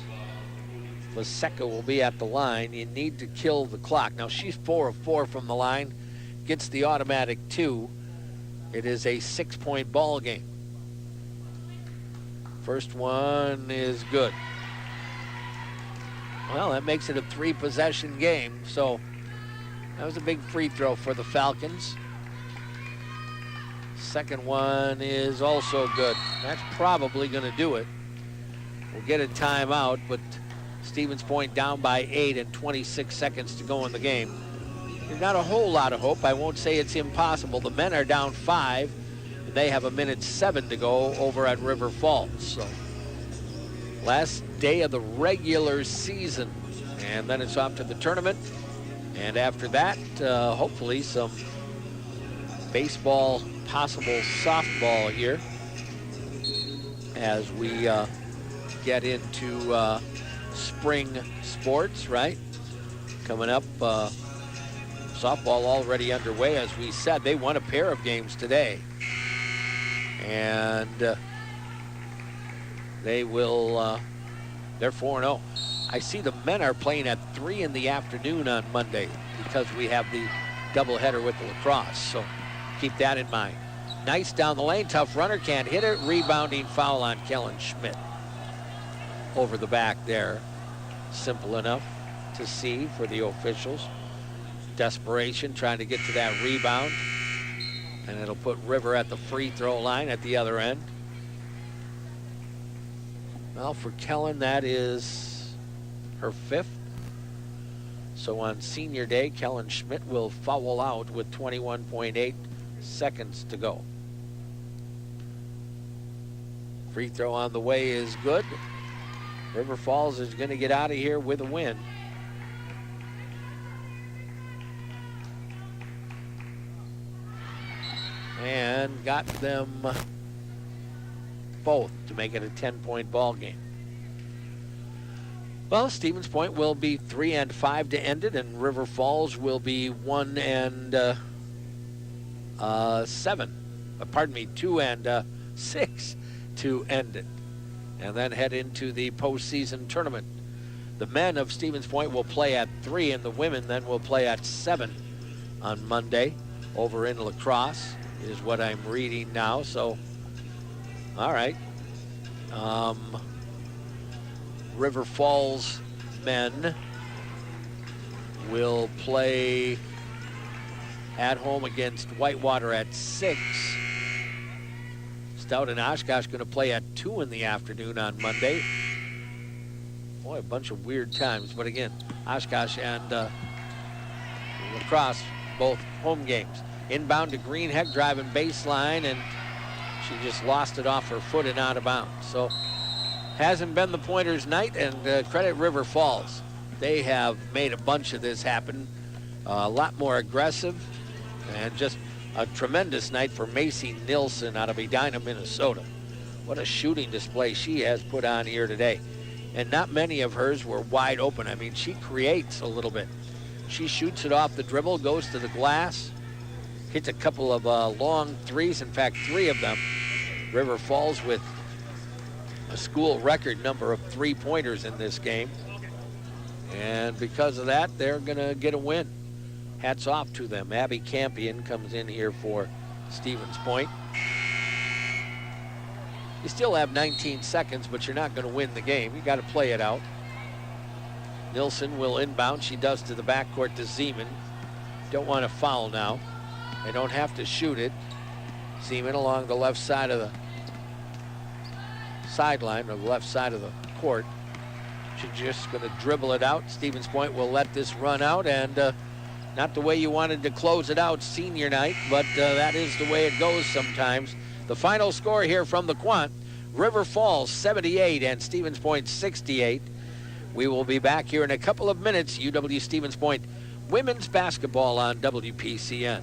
Laseka will be at the line. You need to kill the clock. Now she's 4 of 4 from the line, gets the automatic 2. It is a 6-point ball game. First one is good. Well, that makes it a 3-possession game. So that was a big free throw for the Falcons. Second one is also good. That's probably going to do it. We'll get a timeout, but Stevens Point down by 8 and 26 seconds to go in the game. There's not a whole lot of hope. I won't say it's impossible. The men are down 5. And they have 1:07 to go over at River Falls. So last day of the regular season, and then it's off to the tournament. And after that, hopefully some baseball, possible softball here as we get into spring sports, right? Coming up, softball already underway. As we said, they won a pair of games today. And they will, they're 4-0. I see the men are playing at 3 in the afternoon on Monday because we have the doubleheader with the lacrosse. So keep that in mind. Nice down the lane, tough runner, can't hit it. Rebounding foul on Kellen Schmidt. Over the back there. Simple enough to see for the officials. Desperation trying to get to that rebound. And it'll put River at the free throw line at the other end. Well, for Kellen, that is her 5th. So on senior day, Kellen Schmidt will foul out with 21.8 seconds to go. Free throw on the way is good. River Falls is going to get out of here with a win. And got them both to make it a 10-point ball game. Well, Stevens Point will be 3 and 5 to end it, and River Falls will be 1 and 2 and 6 to end it, and then head into the postseason tournament. The men of Stevens Point will play at 3, and the women then will play at 7 on Monday over in lacrosse, is what I'm reading now. So, all right. River Falls men will play at home against Whitewater at 6. Stout and Oshkosh going to play at 2 in the afternoon on Monday. Boy, a bunch of weird times. But again, Oshkosh and lacrosse, both home games. Inbound to Greenheck, driving baseline, and she just lost it off her foot and out of bounds. So hasn't been the Pointers' night, and credit River Falls. They have made a bunch of this happen. A lot more aggressive and just A tremendous night for Macy Nilsson out of Edina, Minnesota. What a shooting display she has put on here today. And not many of hers were wide open. I mean, she creates a little bit. She shoots it off the dribble, goes to the glass, hits a couple of long threes, in fact, 3 of them. River Falls with a school record number of 3-pointers in this game. And because of that, they're going to get a win. Hats off to them. Abby Campion comes in here for Stevens Point. You still have 19 seconds, but you're not going to win the game. You got to play it out. Nilsson will inbound. She does to the backcourt to Zeman. Don't want to foul now. They don't have to shoot it. Zeman along the left side of the sideline, or the left side of the court. She's just going to dribble it out. Stevens Point will let this run out, and not the way you wanted to close it out senior night, but that is the way it goes sometimes. The final score here from the Quant, River Falls 78 and Stevens Point 68. We will be back here in a couple of minutes. UW Stevens Point women's basketball on WPCN.